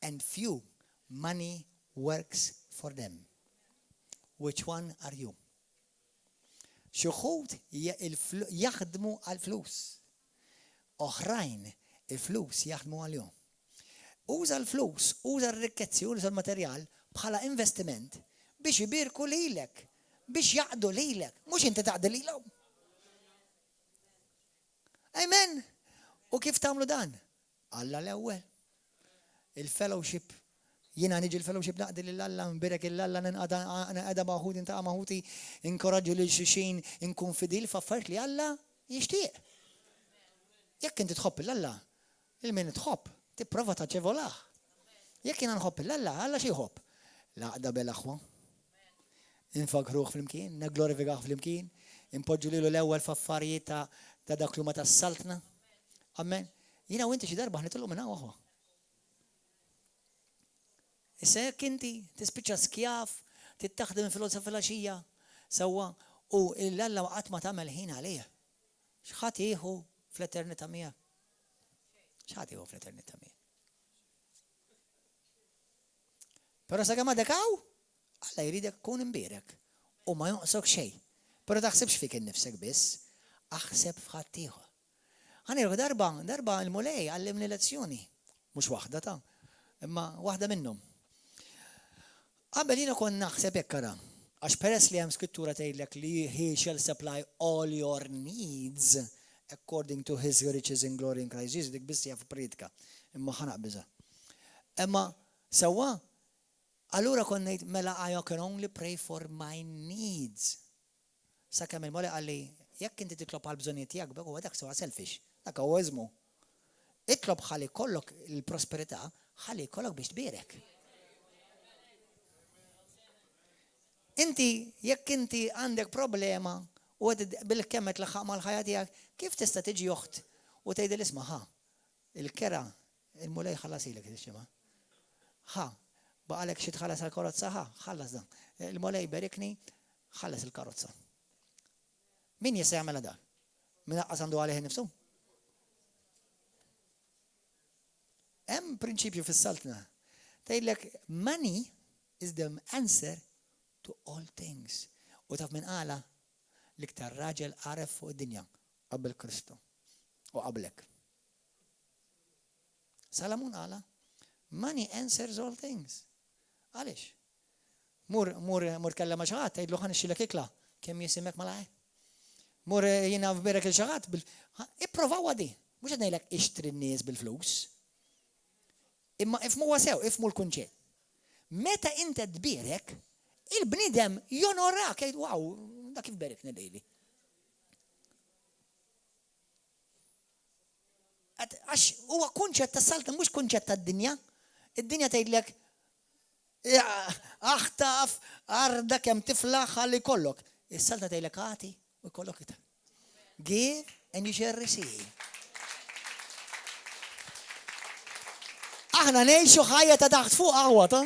and few money works for them. Which one are you? Xuħud jaħdmu għal-flus. Oħrajn il-flus jaħdmu għal-jom. Uża l-flus, uża r-rikkezzi, uża l-materjal bħala investiment biex jibirku lilek, biex jaqdu lilek, mhux inti taqdi lilhom. Amen. U kif tagħmlu dan? Alla l-ewwel. Il-fellowship. Jiena niġi l-fellowship naqdi lill-Alla, nbirek il-Alla nqada maħud intaqa' maħuti, inkoraġġu lil xulxin, inkun fidil f'affarijiet li Alla jixtieq. Jekk inti tħobb il-Alla, il-min tħobb, tipprova taċevolah. Jekk jiena nħobb il-Alla, Alla xi jħobb? Laqda bel-aħwa. Infagħruh flimkien, naglorifikaħ flimkien, impoġġu lilu l-ewwel f'affarijiet ta' dak li huma tas-saltna. Amen. Jiena u inti xi darba ħnitilgħu minn hawn. Issa jekk inti tispiċċa skjaf, tittaħdem fil-filgħaxija sewwa u l-Alla qatt ma tagħmel ħin għalih. X'ħadd jieħu fl-eternità miegħek? X'ħadd jieħu fl-eternità miegħek? Però sakemm għadek hawn, Alla jridek tkun imbierek u ma jonqsok xejn. Però taħsibx fik innifsek biss, aħseb f'ħadd ieħor. Ħanirku darba l-mulej għallimni lezzjoni, mhux waħda ta' imma waħda minnhom. Qabel jiena kon naħseb hekk ara, għax peress li hemm skrittura tgħidlek li he shall supply all your needs according to his riches in glory in Christ Jesus, dik biss hija f'predika, imma ħanaqbiżha. Imma sewwa, allura kon ngħid mela I can only pray for my needs. Sakemm il-mulej qalli jekk inti titlob għal bżonnijiet tiegħek huwa dak sewa selfish, dak huwa eżmu. Itlob ħalli kollok il-prosperità, ħalli kollok biex tbierek. Inti, jekk inti għandek problema u bil-kemmet laħħaq mal-ħajja tiegħek, kif tista' tiġi joħt u tgħidil isma' il-kera, il-mulej ħallasilek tixima. Baqalek xi tħallas għall-karozza, ħallas dan. Il-mulej berikni, ħallas il-karozza. Min jista' jagħmel dak? Min aqqas għandu għalih innifsu? Hemm prinċipju fis-saltna. Tgħidlek money is the answer to all things. U taf min qala l-iktar raġel għaref fuq id-dinja qabel Kristu u qablek. Salamun qala money answers all things. Għaliex? Mur kellem ma' xi ħadd tgħidlu ħa nixxilek ikla kemm jisimek malaj. Mur jiena f'berek il xi ħadd ipprovaw għadi. Mhux qed ngħidlek ixtri n-nies bil-flus. Imma ifhmuha sew, ifhmu l-kunċett. Meta inti tbierek, il-bnidem jonorak, jgħid wow, da kif berek nilejli. Għax huwa kunċett tas-salta mhux kunċett tad-dinja. Id-dinja tgħidlek aħtaf arda kemm tiflaħ ħalli jkollok. Is-salta tgħidlek ħati u jkollok iktar. Give and you shall receive. Aħna ngħixu ħajja ta' taħt fuq qawwa ta'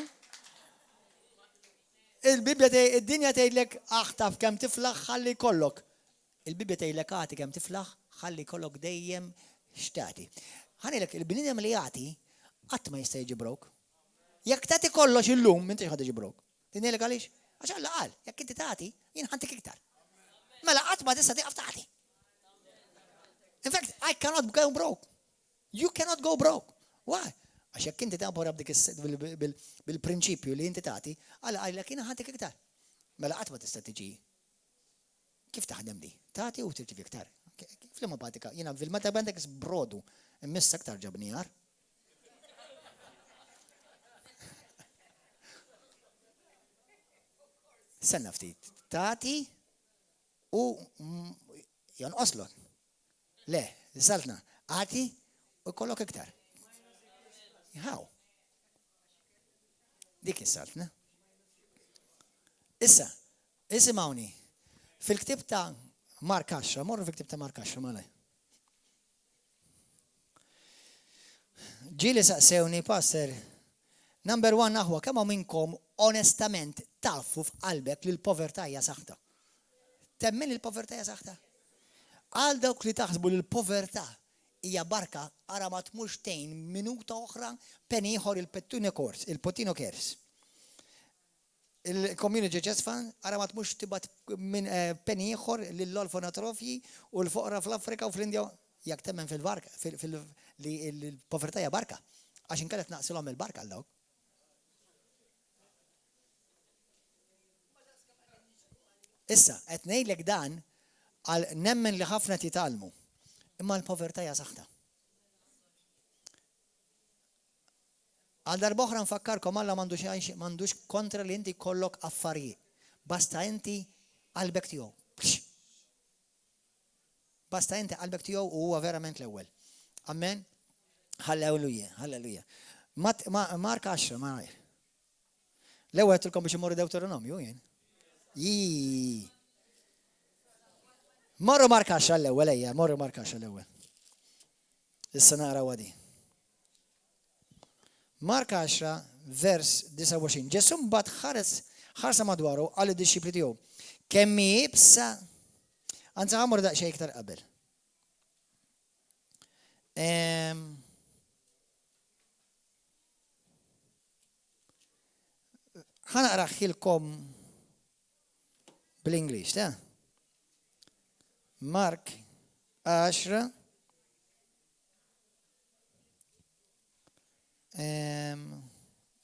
il-Bibja id-dinja tgħidlek aħtaf kemm tiflaħ ħalli jkollok. Il-Bibja tgħidlek għati kemm tiflaħ ħalli jkollok dejjem xtati. Ħanilek il-bniedem li jagħti qatt ma jista' jiġi brok. Jekk tagħti kollox illum, inti x'ħad tiġi brok. Tinelek għaliex? Għax Alla qal, jekk inti tagħti, jien ħantik iktar. Mela qatt ma tista' tieqaf tagħti. In fact, I cannot go broke. You cannot go broke. Why? Għax jekk inti tagħmel bil-prinċipju li inti tagħti, Alla qajlek jien ħantik iktar. Mela qatt ma tista' tiġi. Kif taħdem di? Tagħti u tirċivi iktar. Fl-imma batika, jiena fil-mathematics brodu, immissa aktar ġabni jar. Senna ftit, tagħti u jonqoslok. Le, saltna, għati u kollok iktar. How? Dik is-saltna. Issa, isimgħuni, fil-ktib ta' Mark 10, morru fil-ktib ta' Mark 10 malaj. Ġili saqsewni, passer, number 1 aħwa, kemm minnkom onestament tafu f'qalbek li l-povertà hija saħta. Temmen il-povertà hija saħta. Għal dawk li taħsbu li l-povertà hija barka ara ma tmux tgħin minuta oħra penny ieħor il-Potino Kers. Il-Community Chest Fund ara ma tmux tibgħat minn penny ieħor lill-orfanatrofji u l-foqra fl-Afrika u fl-Indja jekk temmen fil-barka li l-povertà hija barka għax inkellek naqsilhom il-barka għal dawk. Issa, qed ngħidlek dan għal nemmen li ħafna titalmu. Imma l-povertà hija saħta. Għal darb'oħra nfakkarkom Alla m'għandux kontra li inti kollok affarijiet. Basta inti qalbek tiegħu. Basta inti qalbek tiegħu u huwa verament l-ewwel. Amen. Halleluja, halleluja. Mark 10 ma ngħid. L-ewwel tilkom biex imorru Deuteronomju jien. Morru Mark 10 l-ewwel ejja, morru Mark 10 l-ewwel. Issa naqra wadi. Mark 10 vers 29. Ġesu mbagħad ħarsa madwaru għal id-disċipli tiegħu. Kemm jibsa anzi ħamur daqsxejn iktar qabel. ħanaqra ħilkom bl-Ingliż, ta? Mark 10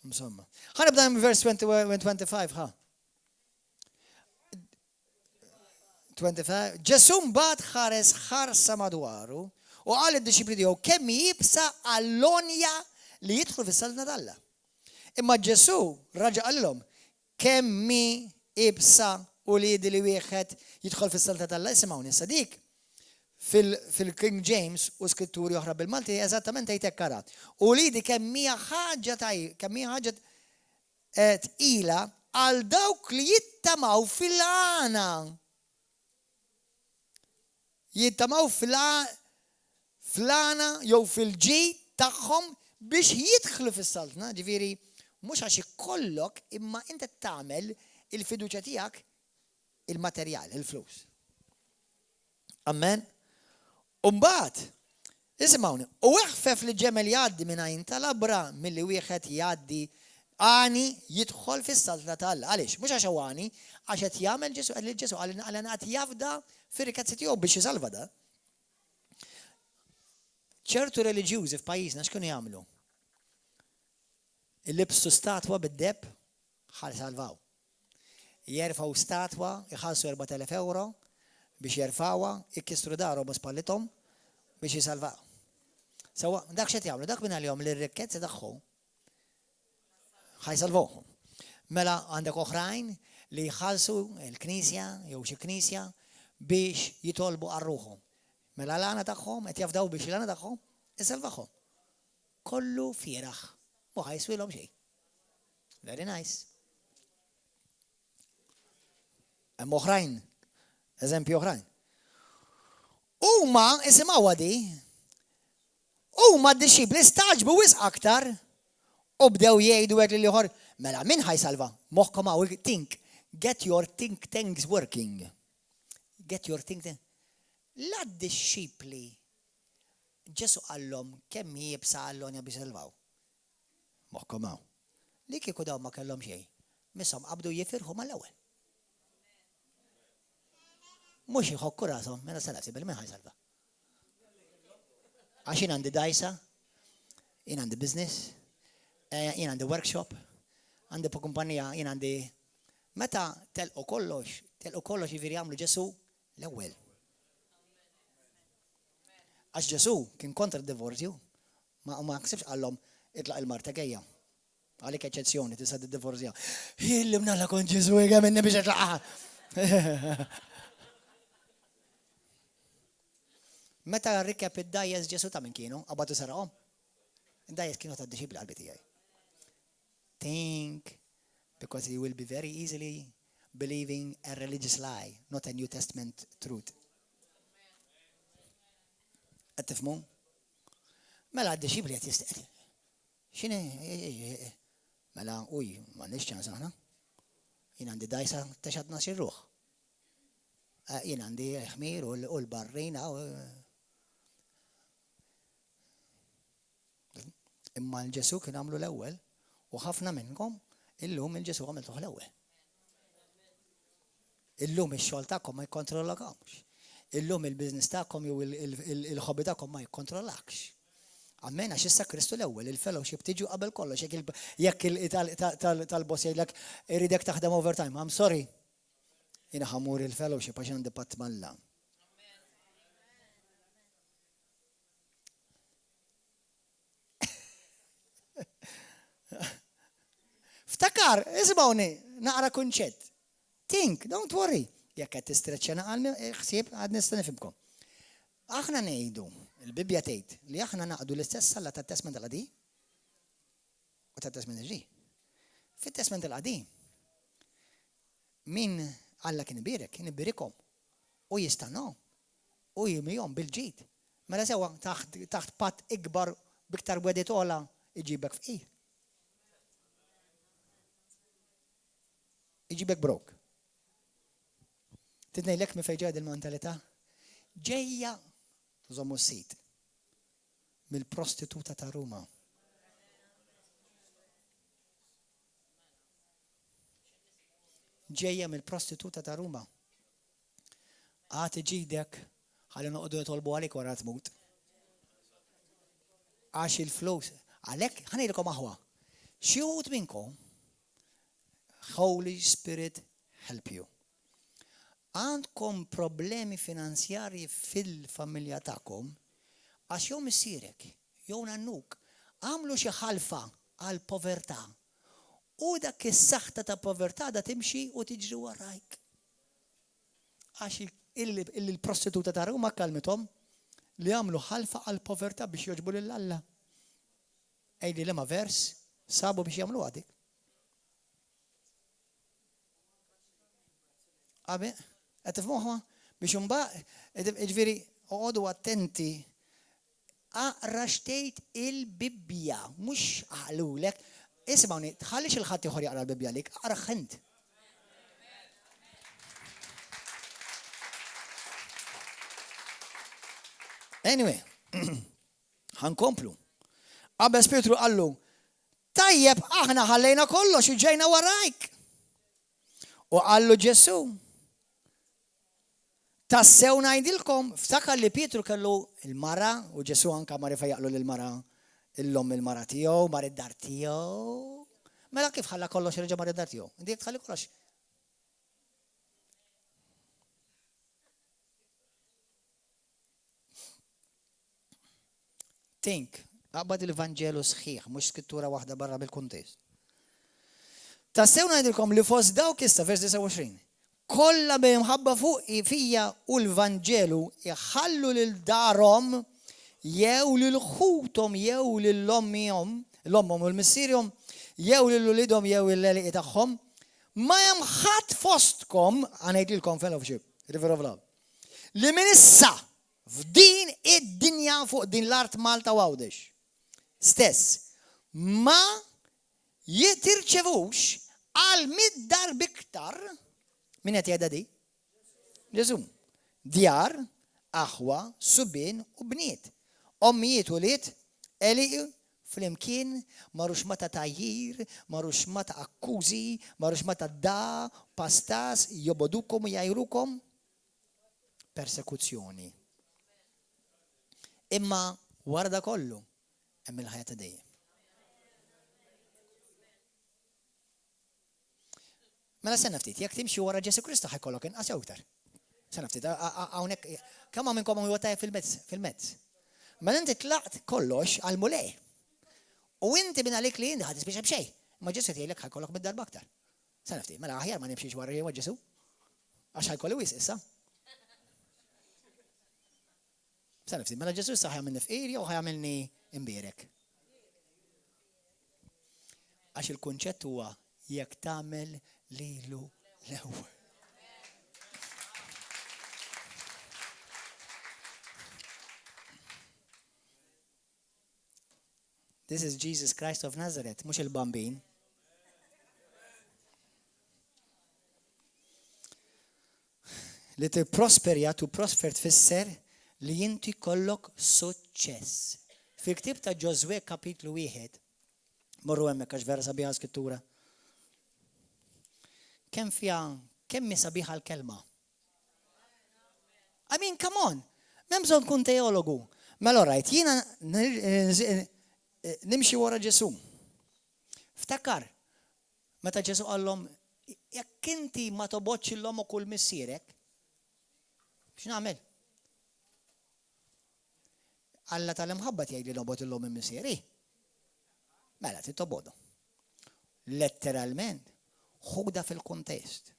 insomma. ħanibda minn vers 25, ħa. 25. Ġesu mbagħad ħarsa madwaru u qal id-disċipli tiegħu kemm jibsa għall-onja li jidħol fis-salna d'Alla. Imma Ġesu raġa' qalilhom kemm ibsa u li wieħed jidħol fis-salta d'Alla. Isimgħuni issa dik fil-King James u skritturi oħra bil-Malti eżattament hekk ara. U li kemm hija ħaġa tqila għal dawk li jittamaw fil-għana. Jittamaw fil-għana jew fil-ġid tagħhom biex jidħlu fis-saltna, ġifieri mhux għax ikollok imma inti tagħmel il-fiduċja tiegħek il-materjal, il-flus. Amen? Umbagħad, isimgħuni, u eħfef li ġemel jgħaddi minn għajn tal-abra milli wieħed jgħaddi għani jidħol fis-saltna tal-Alla. Għaliex? Mhux għax għani, għax qed jagħmel Ġesu għal qed jafda fir-rikazzi tiegħu biex jisalvada. ċertu reliġjużi f'pajjiżna x'kienu jagħmlu? Illibsu statwa bid-deb ħal salvaw. Jerfaw statwa iħallsu 4,000 euro biex jerfawha, ikkissru darhom spallithom biex jisalvaw. Sewa dak x'qed jagħmlu, dak minn għalihom li r-rikkezzi tagħhom ħajsalvuhom. Mela għandek oħrajn li jħallsu l-knisja jew xi knisja biex jitolbu għarruhom. Mela l-għana tagħhom qed jafdaw biex l-għana tagħhom isalvahom. Kollu fieraħ. U ħajswilhom xejn. Very nice. Hemm oħrajn, eżempju oħrajn. Huma isimgħu għadi, huma d-disċipli staġbu wisq aktar u bdew jgħidu hekk lil ieħor, mela min ħajsalva? Moħħkom hawn think, get your think tanks working. Get your think tanks. La d-disċipli Ġesu qallhom kemm jibsa għall-onja biex salvaw. Moħħkom hawn. Li kieku dawn ma kellhom xejn. missom qabdu jifirħu mal-ewwel. Mhux jħokku rashom, mela salafsi bil min ħajsalva. Għax jien għandi dajsa, jien għandi business, jien għandi workshop, għandi kumpanija, jien għandi meta telqu kollox jiġifieri jagħmlu Ġesu l-ewwel. Għax Ġesu kien kontra d-divorzju, ma ksibx qallhom itlaq il-marta gejja. Għalik eċezzjoni tista' tiddivorzja. Illimna la kont Ġesu jgħa minni biex itlaqha. Meta rikeb id-dajjes Ġesu ta' min kienu, qabatu saraqhom. Id-dajjes kienu ta' d-dixib l-qalbi tiegħi. Think, because you will be very easily believing a religious lie, not a New Testament truth. Qed tifhmu? Mela d-dixib li qed jistaqsi. X'inhi? Mela m'għandniex ċans aħna. Jien għandi dajsa texadna xi ruħ. Jien għandi ħmir u l-barrina. Imma l-Ġesu kien għamlu l-ewwel u ħafna minnkom illum il-Ġesu għamiltuh l-ewwel. Illum ix-xogħol tagħkom ma jikkontrollakx. Illum il-business tagħkom jew il-ħobbi tagħkom ma jikkontrollakx. Amen, għax issa Kristu l-ewwel, il-fellowship tiġu qabel kollox, jekk tal-boss jgħidlek iridek taħdem overtime, I'm sorry. Jiena ħamur il-fellowship għax għandi patt malla. Ftakar, ismawni, naqra kunċett. Think, don't worry. Jekk qed tistreċċa naqalni, ħsieb għad nista' nifhimkom. Aħna ngħidu, il-Bibja tgħid li aħna naqdu l-istess salla tat-Testament tal-Qadi u tat-Testament il-ġdid. Fit-Testament tal-Qadi min Alla kien ibirikom u jistannaw u jimihom bil-ġid. Mela sewwa taħt patt ikbar biktar wedit ola iġibek fqir. Iġibek brok. Tidnejlek mi fejn ġejja il-mentalità? Ġejja tużommu s-sit mill-prostituta ta' Ruma. Ġejja mill-prostituta ta' Ruma. Għati ġidek ħalli noqogħdu jitolbu għalik wara tmut. Għax il-flus. Għalhekk ħanejlkom aħwa. Xi wħud minnkom Holy Spirit help you. Għandkom problemi finanzjarji fil-familja tagħkom għax jew missierek, jew nannuk għamlu xi ħalfa għal povertà. U dak is-saħta ta' povertà da timxi u tiġri warajk. Għax il-prostituta ta' Ruma kalmithom li għamlu ħalfa għal povertà biex joġbu lil Alla. Ejdi li ma vers sabu biex jagħmlu għadik. Għabi, qed tifhmuha biex imbagħad jiġifieri oqgħodu attenti aqra xtejt il-Bibbja mhux għaqlulek. Ismawni, tħallix il-ħadd ieħor jaqra l-Bibbja lik, aqra ħint. Anyway, ħankomplu. Qabel Petru qallu, tajjeb aħna ħallejna kollox u ġejna warajk. U qallu Ġesu, tassew ngħidilkom, ftakar li Petru kellu il-mara u Ġesu anke ma rifa jaqlu lill-mara il-lom il-mara tiegħu, mar id-dar tiegħu. Mela kif ħalla kollox irġa' mar id-dar tiegħu? Inti tħalli kollox. Think, qabad il-Vanġelu sħiħ, mhux skrittura waħda barra bil-kuntest. Tassew ngħidilkom li fost dawk issa vers 29. Kollha bimħabba fuq fija u l-Vanġelu iħallu lil darhom jew lil ħutom jew lil ommihom, l-ommhom u l-missierhom, jew lil ulidhom jew il-leliq tagħhom, ma hemm ħadd fostkom ngħidilkom fellowship, River of Love. Li min issa f'din id-dinja fuq din l-art Malta Għawdex stess ma jitirċevux għal mid-dar biktar min qed jgħidha di? Ġesu. Djar, aħwa, subin u bniet. Ommijiet u liet, Eli, flimkien, marrux ma ta' tajjir, marrux ma ta' akkużi, marrux ma ta' da, pastas, jobodukom u jajrukom. Persekuzzjoni. Imma wara da kollu, hemm il-ħajja ta' dejjem. Mela senna ftit, jekk timxi wara Ġesu Kristu ħajkollok inqas jew iktar. Senna ftit, hawnhekk kemm minnkom huwa tajjeb fil-mezz. Mela inti tlaqt kollox għal mulej. U inti minn għalik li inti ħad tispiċċa b'xejn. Ma Ġesu jgħidlek ħajkollok mid-darba aktar. Senna ftit, mela aħjar ma nimxiex wara Ġesu. Għax ħajkolli wisq issa. Senna ftit, mela Ġesu issa ħajgħamilni fqir jew ħajgħamilni imbierek. Għax il-kunċett huwa jekk tagħmel lilu l-ewwel. This is Jesus Christ of Nazareth, mhux il-bambin. Li tipprosperja tu prosper tfisser li inti kollok suċċess. Fil-ktieb ta' Ġoswe kapitlu 1, morru hemmhekk għax vera sabiħa skrittura. Kemm sabiħa l-kelma. I mean, come on. M'hemm bżonn tkun teologu. Mela rajt, jiena nimxi wara Ġesu. Ftakar, meta Ġesu qallhom, jekk inti ma tobodx il-lom u kull missierek, x'nagħmel? Alla tal-imħabba jgħid li nobod il-lom il-missieri. Mela titobodu. Letteralment, ħuda fil-kontest.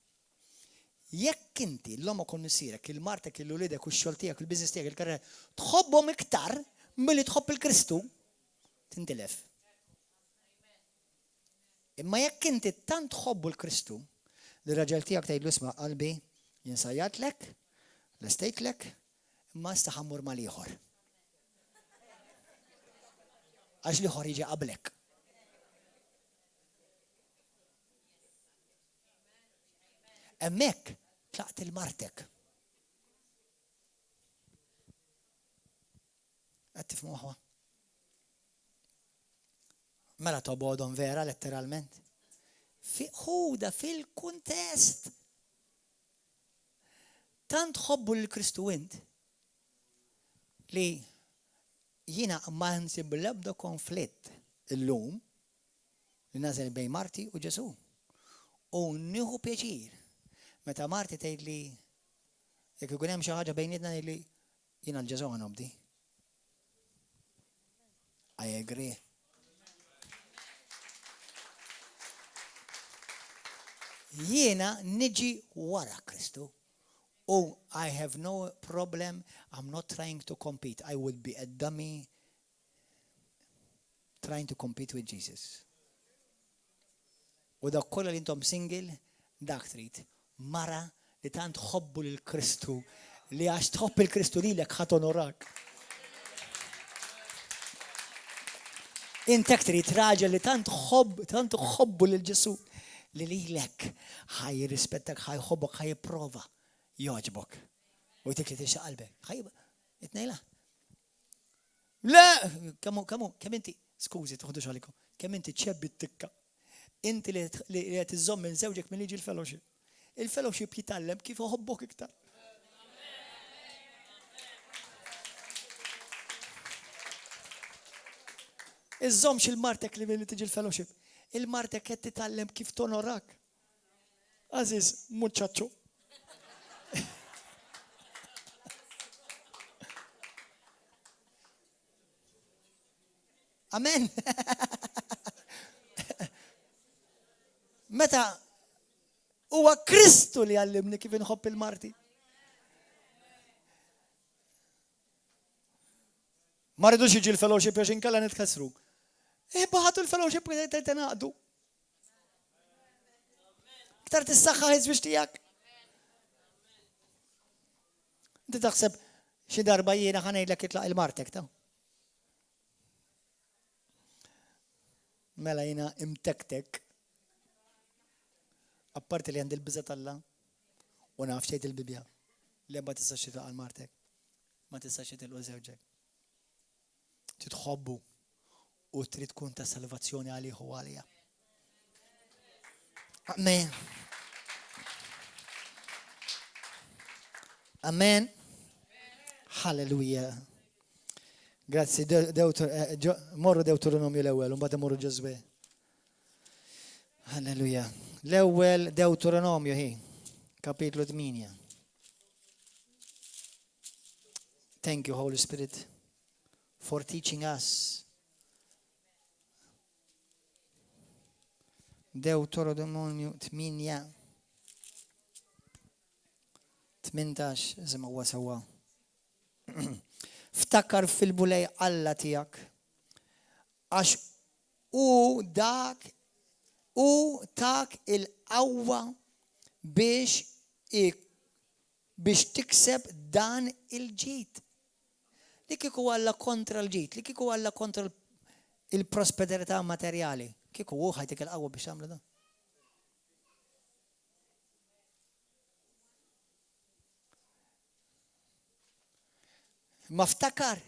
Jekk inti l-lom u kull missierek, il-martek, il-ulidek, il-xogħol tiegħek, il-business tiegħek, il-karriera, tħobbhom iktar milli tħobb il-Kristu, tintilef. Imma jekk inti tant tħobbu l-Kristu, li raġel tiegħek tgħidlu isma' qalbi jinsajjatlek, lestejtlek, imma issa ħammur mal-ieħor. Għax l-ieħor jiġi qablek. Hemmhekk tlaqt il-martek. Qed tifhmu waħwa? Mela tobodhom vera letteralment. Ħuda fil-kuntest. Tant ħobbu l-Kristu int li jiena ma nsib l-ebda konflitt illum li nażel bejn Marti u Ġesu. U nieħu pjaċir meta Marti tgħidli jekk ikun hemm xi ħaġa bejnietna ngħidli jiena l-Ġesu nobdi. I agree. Jiena niġi wara Kristu. Oh, I have no problem. I'm not trying to compete. I would be a dummy trying to compete with Jesus. U dak kollha li intom single, dak trid. Mara li tant ħobbu lil Kristu li għax tħobb il-Kristu lilek ħadd onorak. Intek trid raġel li tant ħobbu lil Ġesu li lilek ħaj jirrispettak, ħaj ħobbok, ħaj jipprova. Joġbok. U jtik li tixaq qalbek. Ħajba, itnejla. La, kemm inti, skużi, tuħdux għalikom, kemm inti ċebbi t-tikka. Inti li qed iżomm minn żewġek minn liġi l-fellowship. Il-fellowship jitallem kif uħobbok iktar. Iżommx il-martek li minn tiġi l-fellowship. Il-martek qed titallem kif tonorak. Aziz, muchacho. Amen. Meta huwa Kristu li għallimni kif inħobb il-Marti. Ma rridux jiġi l-fellowship għax inkella nitkessru. Baħatu l-fellowship qed naqdu. Iktar tissaħħaħ iż-żwieġ tiegħek. Inti taħseb xi darba jiena ħanejdlek itlaq il-Martek ta'. Mela jiena imtektek. Apparti li għandi l-biża tal-la u naf xejn il-bibja. Li ma tistax titlaq għal-Martek. Ma tistax titlaq żewġek. Titħobbu u trid tkun ta' salvazzjoni għalih u għalija. Amen. Amen. Halleluja. Grazzi. Morru Deuteronomju l-ewwel, u mbagħad imorru Ġoswe. Halleluja. L-ewwel Deuteronomju kapitlu 8. Thank you, Holy Spirit, for teaching us. Deuteronomju 8. 18, zimma huwa sewwa. Ftakar fil-bulej Alla tiegħek għax u tak il-qawwa biex tikseb dan il-ġid. Li kieku Alla kontra l-ġid, li kieku Alla kontra il-prosperità materjali, kieku hu ħajtik il-qawwa biex tagħmlu dan. Ma ftakar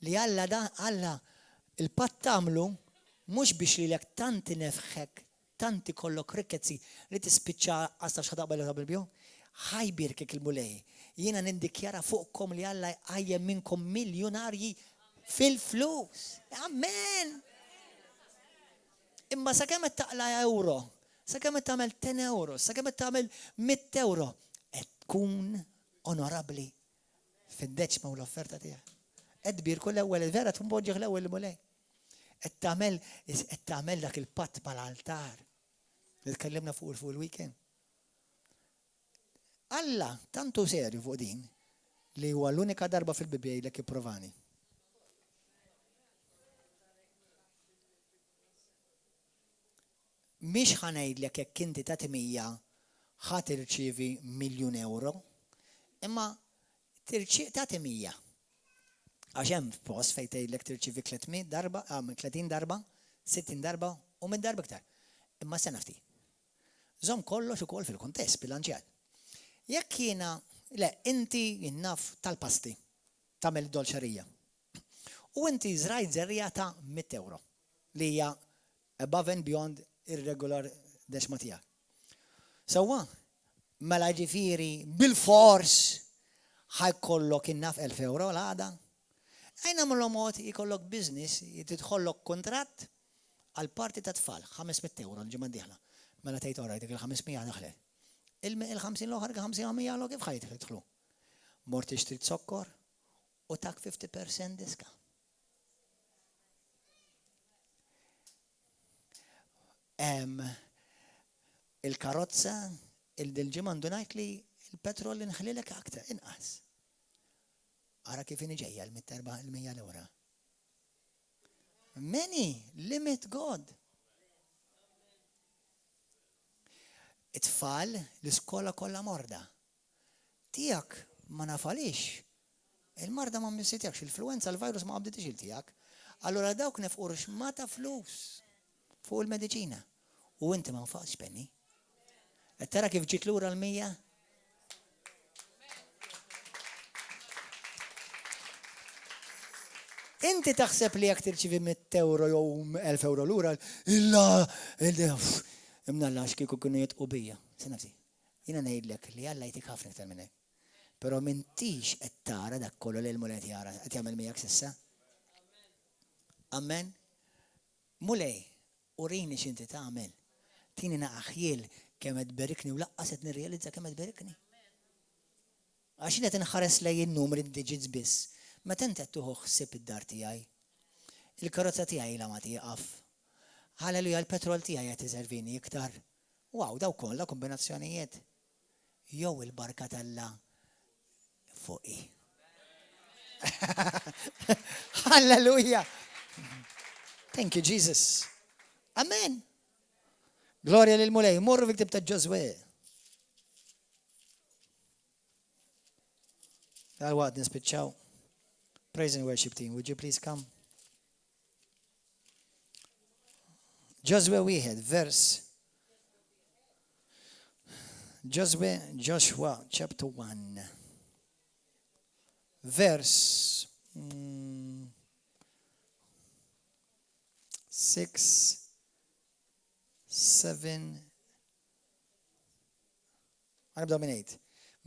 li Alla il-patt tagħmlu mhux biex lilek tanti nefħek, tanti kollok rikkezzi li tispiċċa għasta x'ħadaqbel bil-bju, ħajbirkek il-mulej. Jiena nindikjara fuqkom li Alla jqajjem minnkom miljonarji fil-flus. Amen. Imma sakemm qed taqla euro, sakemm qed tagħmel 10 euro, sakemm qed tagħmel 100 euro, qed tkun onorabbli fid-deċma u l-offerta tiegħek. Qed birku l-ewwel vera tmpoġġih l-ewwel il-mulej. Qed tagħmel dak il-patt bħal-altar. Nitkellimna fuq il-weekend. Alla tantu serju fuq din li huwa l-unika darba fil-Bibja jgħidlek ipprovani. Mhix ħanejdlek jekk inti tagħti 100 ħadd irċievi €1,000,000, imma tagħti 100. Għax hemm post fejn tgħidlek tirċievi 30 darba, 30 darba, 60 darba u 100 darba iktar. Imma se nafti. Żomm kollox ukoll fil-kuntest bilanċjat. Jekk jiena, inti naf tal-pasti tagħmel dolċerija. U inti żrajt żerrija ta' €100 li hija above and beyond irregular deċma tiegħek. Sewwa, mela ġifieri bil-fors ħajkollok innaf €1,000 l-għada. Għajna mod jikollok business, jitidħollok kontratt għal parti ta' tfal, €500 l-ġimgħa d-dieħla. Mela tgħid orajt il-500 daħlet. Il-50 l-oħra, il-50 kif ħajt jidħlu? Mort tixtri sokkor u tak 50% diska. Il-karozza, il-ġimgħa ndunajt li il-petrol inħlilek aktar inqas. Ara kif ġejja l-€100. Many limit God. It-tfal l-iskola kollha morda. Tiegħek ma nafalix. Il-marda ma missitjakx, il-influenza, l-virus ma qabditix il-tiegħek. Allura dawk nefqurx ma ta' flus fuq il-mediċina. U inti ma nfaqx penni. Qed tara kif ġiet lura l-100? Inti taħseb li jekk tirċivi €100 jew €1,000 lura, imnallax kieku kienu jitqu bija. Se nafsi, jiena ngħidlek li Alla jtik ħafna iktar minn hekk. Però m'intix qed tara dak kollu li l-mulej jara qed jagħmel miegħek s'issa. Amen. Mulej, urini x'inti tagħmel. Tieni naqaħjiel kemm qed tberikni u laqqas qed nirrealizza kemm qed tberikni. Għax jiena qed inħares lejn in-numri digits biss. Meta inti qed tuħu ħsieb id-dar tiegħi, il-karozza tiegħi ilha ma tieqaf. Halleluja, l-petrol tiegħi qed iservini iktar. Wow, daw kollha kombinazzjonijiet. Jew il-barka t'Alla fuqi. Halleluja. Thank you, Jesus. Amen. Gloria lil mulej. Morru fil-ktieb ta' Ġoswe. Għal-waqt nispiċċaw. Praise and worship team, would you please come? Joshua chapter 1. Verse 6, 7. Għanibda minn 8.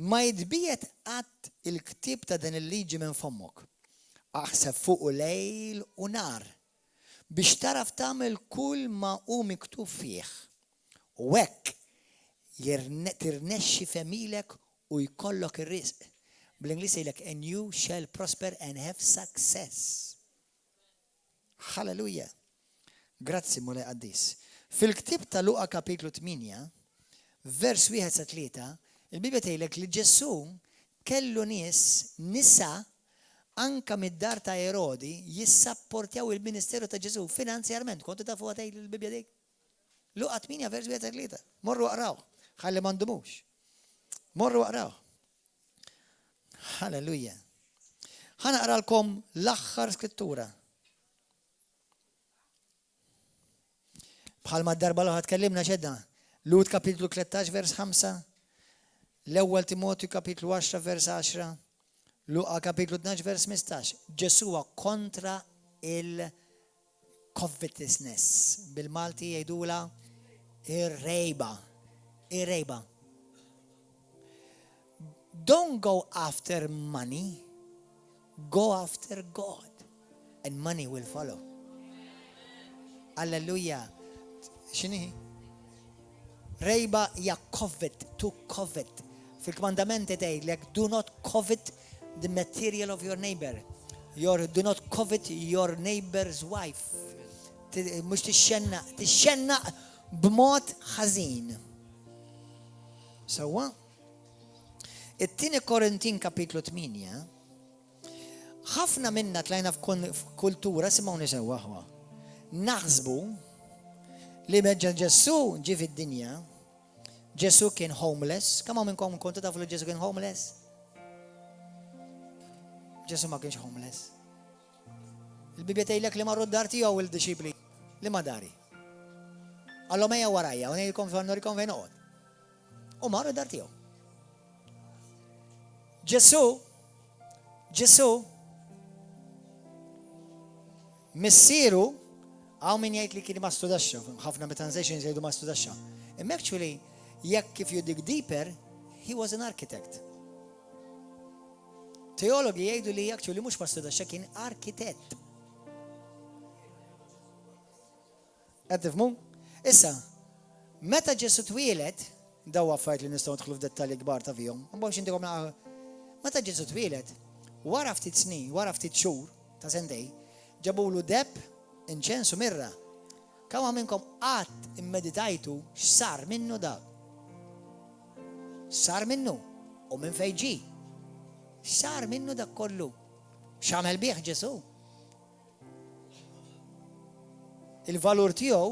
Ma jitbiet għat il-ktib ta' din il-liġi minn fommok. Aħseb fuq u lejl u nar. Biex taraf tagħmel kull ma hu miktub fih. U hekk tirnexxi femilek u jkollok ir-risq. Bl-Ingliż jgħidlek and you shall prosper and have success. Halleluja. Grazzi Mulej Qaddis. Fil-ktib ta' Luqa kapitlu 8, vers 1-3, il-Bibja tgħidlek li Ġesu kellu nisa anka mid-dar ta' Erodi jissapportjaw il-ministeru ta' Ġesu finanzjarment. Kontu tafu għatej il-Bibja dik? Luqa 8 vers 1-3. Morru waqraw. Ħalli m'għandhomux. Morru waqraw. Halleluja. Ħanaqralkom l-aħħar skrittura. Bħalma d-darba l-ħat kellimna ċedda. Lut kapitlu 13 vers 5. L-ewwel Timotju kapitlu 10 vers 10. Luqa kapitlu 12 vers 15. Ġesu kontra il-covetousness. Bil-Malti jgħidula ir-rejba. Ir-rejba. Don't go after money. Go after God. And money will follow. Hallelujah. X'inhi? Rejba hija covet, to covet. Fil-kmandamenti tgħidlek do not covet the material of your neighbor. Do not covet your neighbor's wife. Mhux tixxenna b'mod ħażin. Sewwa? It-tieni Korintin kapitlu 8. Ħafna minna tlajna f'kultura simgħuni sewwa aħwa. Naħsbu li meġġa Ġesu ġi fid-dinja, Ġesu kien homeless. Kemm minnkom kontu tafu li Ġesu kien homeless? Ġesu ma kienx homeless. Il-Bibja tgħidlek li marru d-dar tiegħu il-disċipli li ma dari. Allom ejja warajja, u ngħidilkom norikom fejn noqgħod. U marru d-dar tiegħu. Ġesu missieru għaw min jgħid li kien ma studaxxa, ħafna translations jgħidu ma studaxxa. Actually, jekk if you dig deeper, he was an architect. Teologi jgħidu li actually mhux ma studaxxa kien arkitett. Qed tifhmu? Issa, meta Ġesu twieled, daw affarijiet li nistgħu nidħlu f'dettalji kbar ta' fihom. Mbagħad intikom meta Ġesu twieled, wara ftit snin, wara ftit xhur ta' sentej, ġabulu deb, inċensu mirra. Kemm minnkom qatt immeditajtu x'sar minnu dak? Sar minnu u minn fejn ġie. Sar minnu dak kollu. X'għamel bih Ġesu? Il-valur tiegħu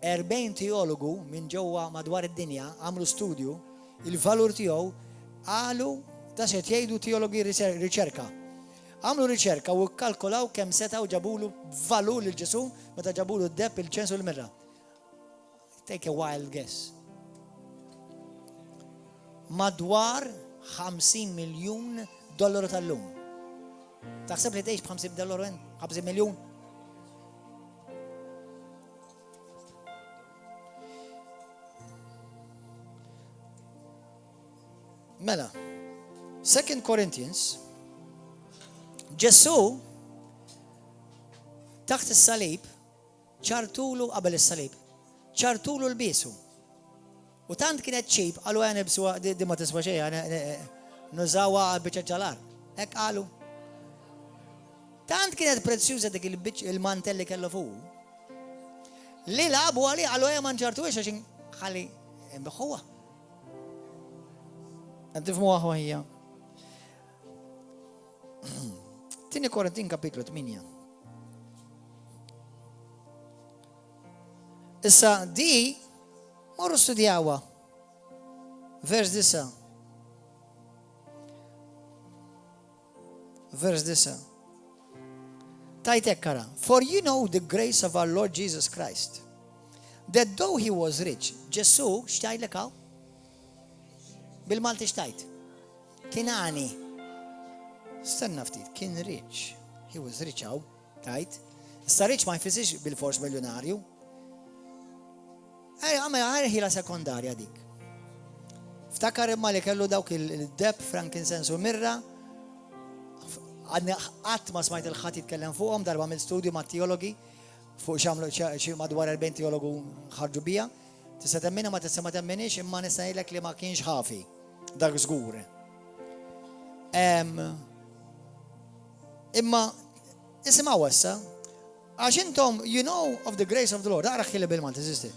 40 teologu minn ġewwa madwar id-dinja għamlu studju, il-valur tiegħu qalu ta' se jgħidu teologi riċerka. Għamlu riċerka u kkalkolaw kemm setgħu ġabulu valur lil Ġesu meta ġabulu d-depp il-ċensu l-mirra. Take a wild guess. Madwar $50 miljun tal-lum. Taħseb li tgħix b'$50 $50 miljun? Mela, 2 Corinthians, Ġesu taħt is-salib ċartulu qabel is-salib, ċartulu l-biesu. U tant kienet ċib, qalu għana nibsu di ma tiswa xejn, nużawha biċċa ġalar. Hekk qalu. Tant kienet prezzjuża dik il-mantel li kellu fuq. Li labu għali qalu għana ma nċartuhiex għax ħalli imbeħħuha. Tifhmu aħwa hija. 2 Korintin kapitlu 8. Issa di morru studjawha. Vers 9. Vers 9. Tajtek kara. For you know the grace of our Lord Jesus Christ, that though he was rich, Ġesu xtajlek hawn? Bil-Malti xtajt. Kien għani. Stanna ftit, kien rich. He was rich hawn, tajt. Issa rich ma jfissirx bil-fors miljonarju. Għamela ħila sekondarja dik. Ftakar imma li kellu dawk il-deb, frankincense u mirra, għadni qatt ma smajt il-ħadd jitkellem fuqhom darba mill-studju ma' teologi, fuq xamlu madwar 40 teologu ħarġu bija. Tista' temmina ma tista' ma temminix, imma nista' ngħidlek li ma kienx ħafi. Dak żgur. Imma isimgħu issa, għax intom you know of the grace of the Lord. Aqra ħili bil-Malti, eżisti.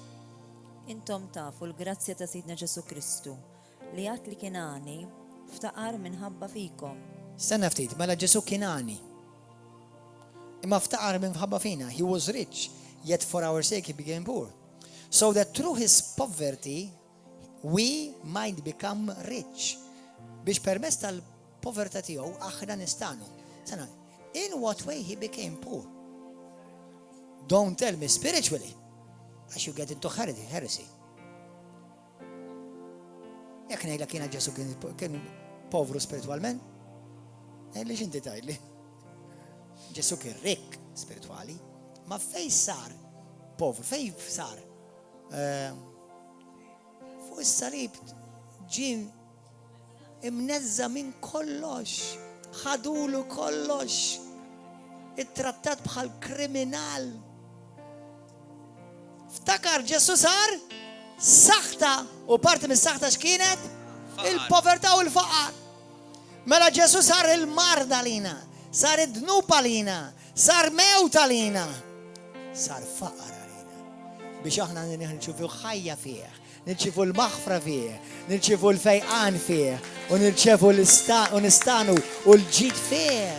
Intom tafu l-grazzja ta' Sidna Ġesu Kristu li għat li kienani ftaqar minħabba fikom. Stenna ftit, mela Ġesu kienani. Imma ftaqar minħabba fina. He was rich, yet for our sake he became poor. So that through his poverty we might become rich. Biex permess tal-povertà tiegħu aħna nistanu. Sena, in what way he became poor? Don't tell me spiritually. As you get into heresy. Jek ngħidlek kiena Ġesu kien povru spiritualment? Li x'inti tgħidli? Ġesu kien rik spirituali, ma fej sar povru, fej sar fuq is-salib ġie imnezza minn kollox, ħadulu kollox, ittrattat bħal kriminal. Ftakar Ġesu sar saħta u parti mis saħta x'kienet? Il-povertà u l-faqar. Mela Ġesu sar il-marda lina, sar id-dnupa lina, sar mewta lina, sar faqar lina. Biex aħna nirċivu ħajja fih, nirċivu l-maħfra fih, nirċivu l-fejqan fih, u nirċivu l-istanu u l-ġid fih.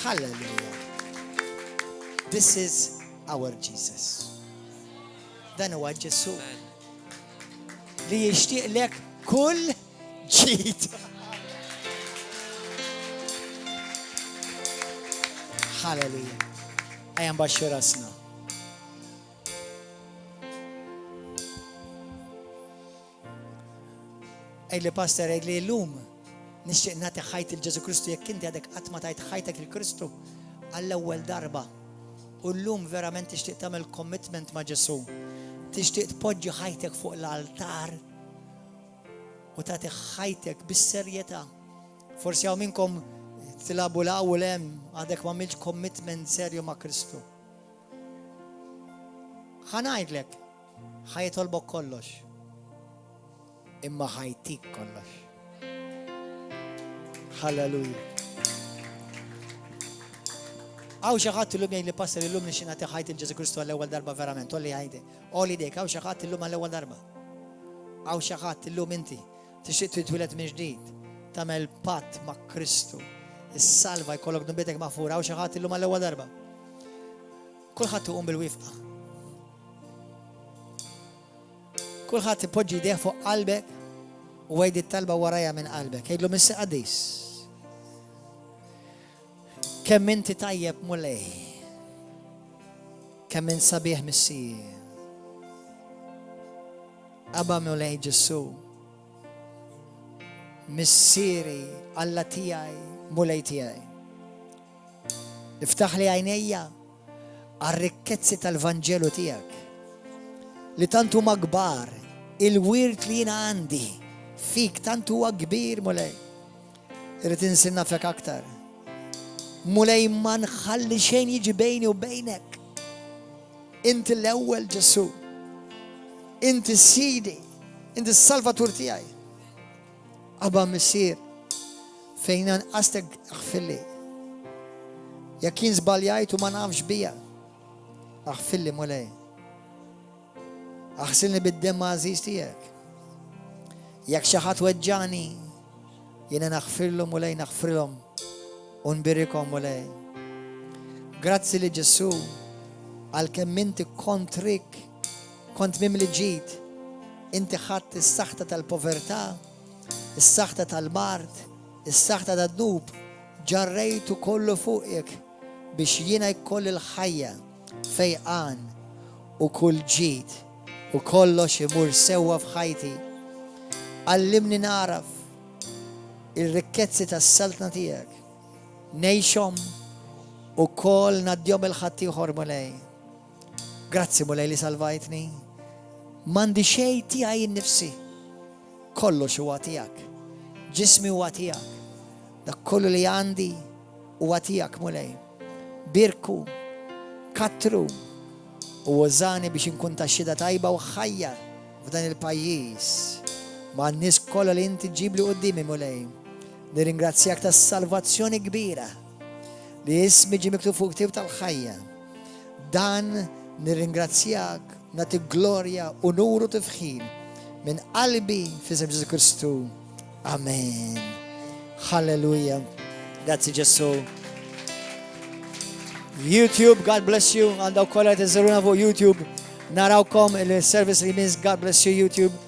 Hallelujah. This is our Jesus. Dan huwa Ġesu li jixtieq lek kull ġid. Hallelujah. Ejja mbaxxu rasna. Ejli pastor ejli llum nixtieq nagħti ħajt il-Ġesu Kristu jekk inti għadek qatt ma tajt ħajtek il-Kristu għall-ewwel darba. U llum verament tixtieq tagħmel commitment ma' Ġesu. Tixtieq tpoġġi ħajtek fuq l-altar u tagħti ħajtek bis-serjetà. Forsi hawn minnkom tilabu l-ewwel hemm għadek m'għamilx commitment serju ma' Kristu. Ħanajdlek ħajtolbok kollox. Imma ħajtik kollox. Hallelujah. Għaw xaħat illum jgħid li passer illum nixin għati ħajt il-Ġesu Kristu għall-ewwel darba verament. Olli għajdi. Olli dek, għaw xaħat illum għall-ewwel darba. Għaw xaħat illum inti tixtieq titwilet minn ġdid, tagħmel patt ma' Kristu. Is-salva jkollok nubietek magħfur. Għaw xaħat illum għall-ewwel darba. Kulħadd iqum bil-wifqa. Kulħadd ipoġġi jdeh fuq qalbek u għajdi t-talba warajja minn qalbek. Jgħidlu missi qadis. Kemm inti tajjeb mulej. Kemm int sabiħ missier. Abba mulej Ġesu. Missieri Alla tiegħi mulej tiegħi. Iftaħ li għajnejja għar-rikkezzi tal-Vanġelu tiegħek. Li tantu huma kbar, il-wirt li jiena għandi fik tantu huwa kbir mulej. Irrid insinna fek aktar. Mulej ma nħalli xejn jiġi bejni u bejnek. Inti l-ewwel Ġesu. Inti sidi. Inti s-salvatur tiegħi. Abba missier fejn anqastek aħfilli. Jekk jien żbaljajt u ma nafx bija. Aħfilli mulej. Aħsilni bid-demm għażiż tiegħek. Jekk xi ħadd weġġani, jiena naħfirlhom mulej naħfrilhom. Unbirikom mulej. Grazzi li Ġesu għal-kemm inti kont rik, kont mimli ġid, inti ħadd is-saħta tal-povertà, is-saħta tal-mart, is-saħta tad-dnub, ġarrejtu kollu fuqek biex jiena jkoll il-ħajja fejqan u kull ġid u kollox imur sewwa f'ħajti. Allimni naraf il-rikkezzi tas-saltna tiegħek. Nejxom u kol naddjom il-ħatti uħor mulej. Grazzi mulej li salvajtni. Mandi xej tijaj nifsi. Kollox huwa tijak. Ġismi huwa tijak. Dak kollu li għandi huwa tijak mulej. Birku, katru, u użani biex inkun taxxida tajba u ħajja f'dan il-pajjiż. Ma' n-nies kollha li inti ġibli qudiemi mulej. Nirringrazzjak tas-salvazzjoni kbira li ismi ġi miktub fuq ktieb tal-ħajja. Dan nirringrazzjak, nagħti glorja u nuru tifħim minn qalbi f'isem Ġesu Kristu. Amen. Halleluja. Grazzi Ġesu. YouTube, God bless you. Għandaw kolla t-zeruna fuq YouTube. Narawkom il-service li means God bless you YouTube.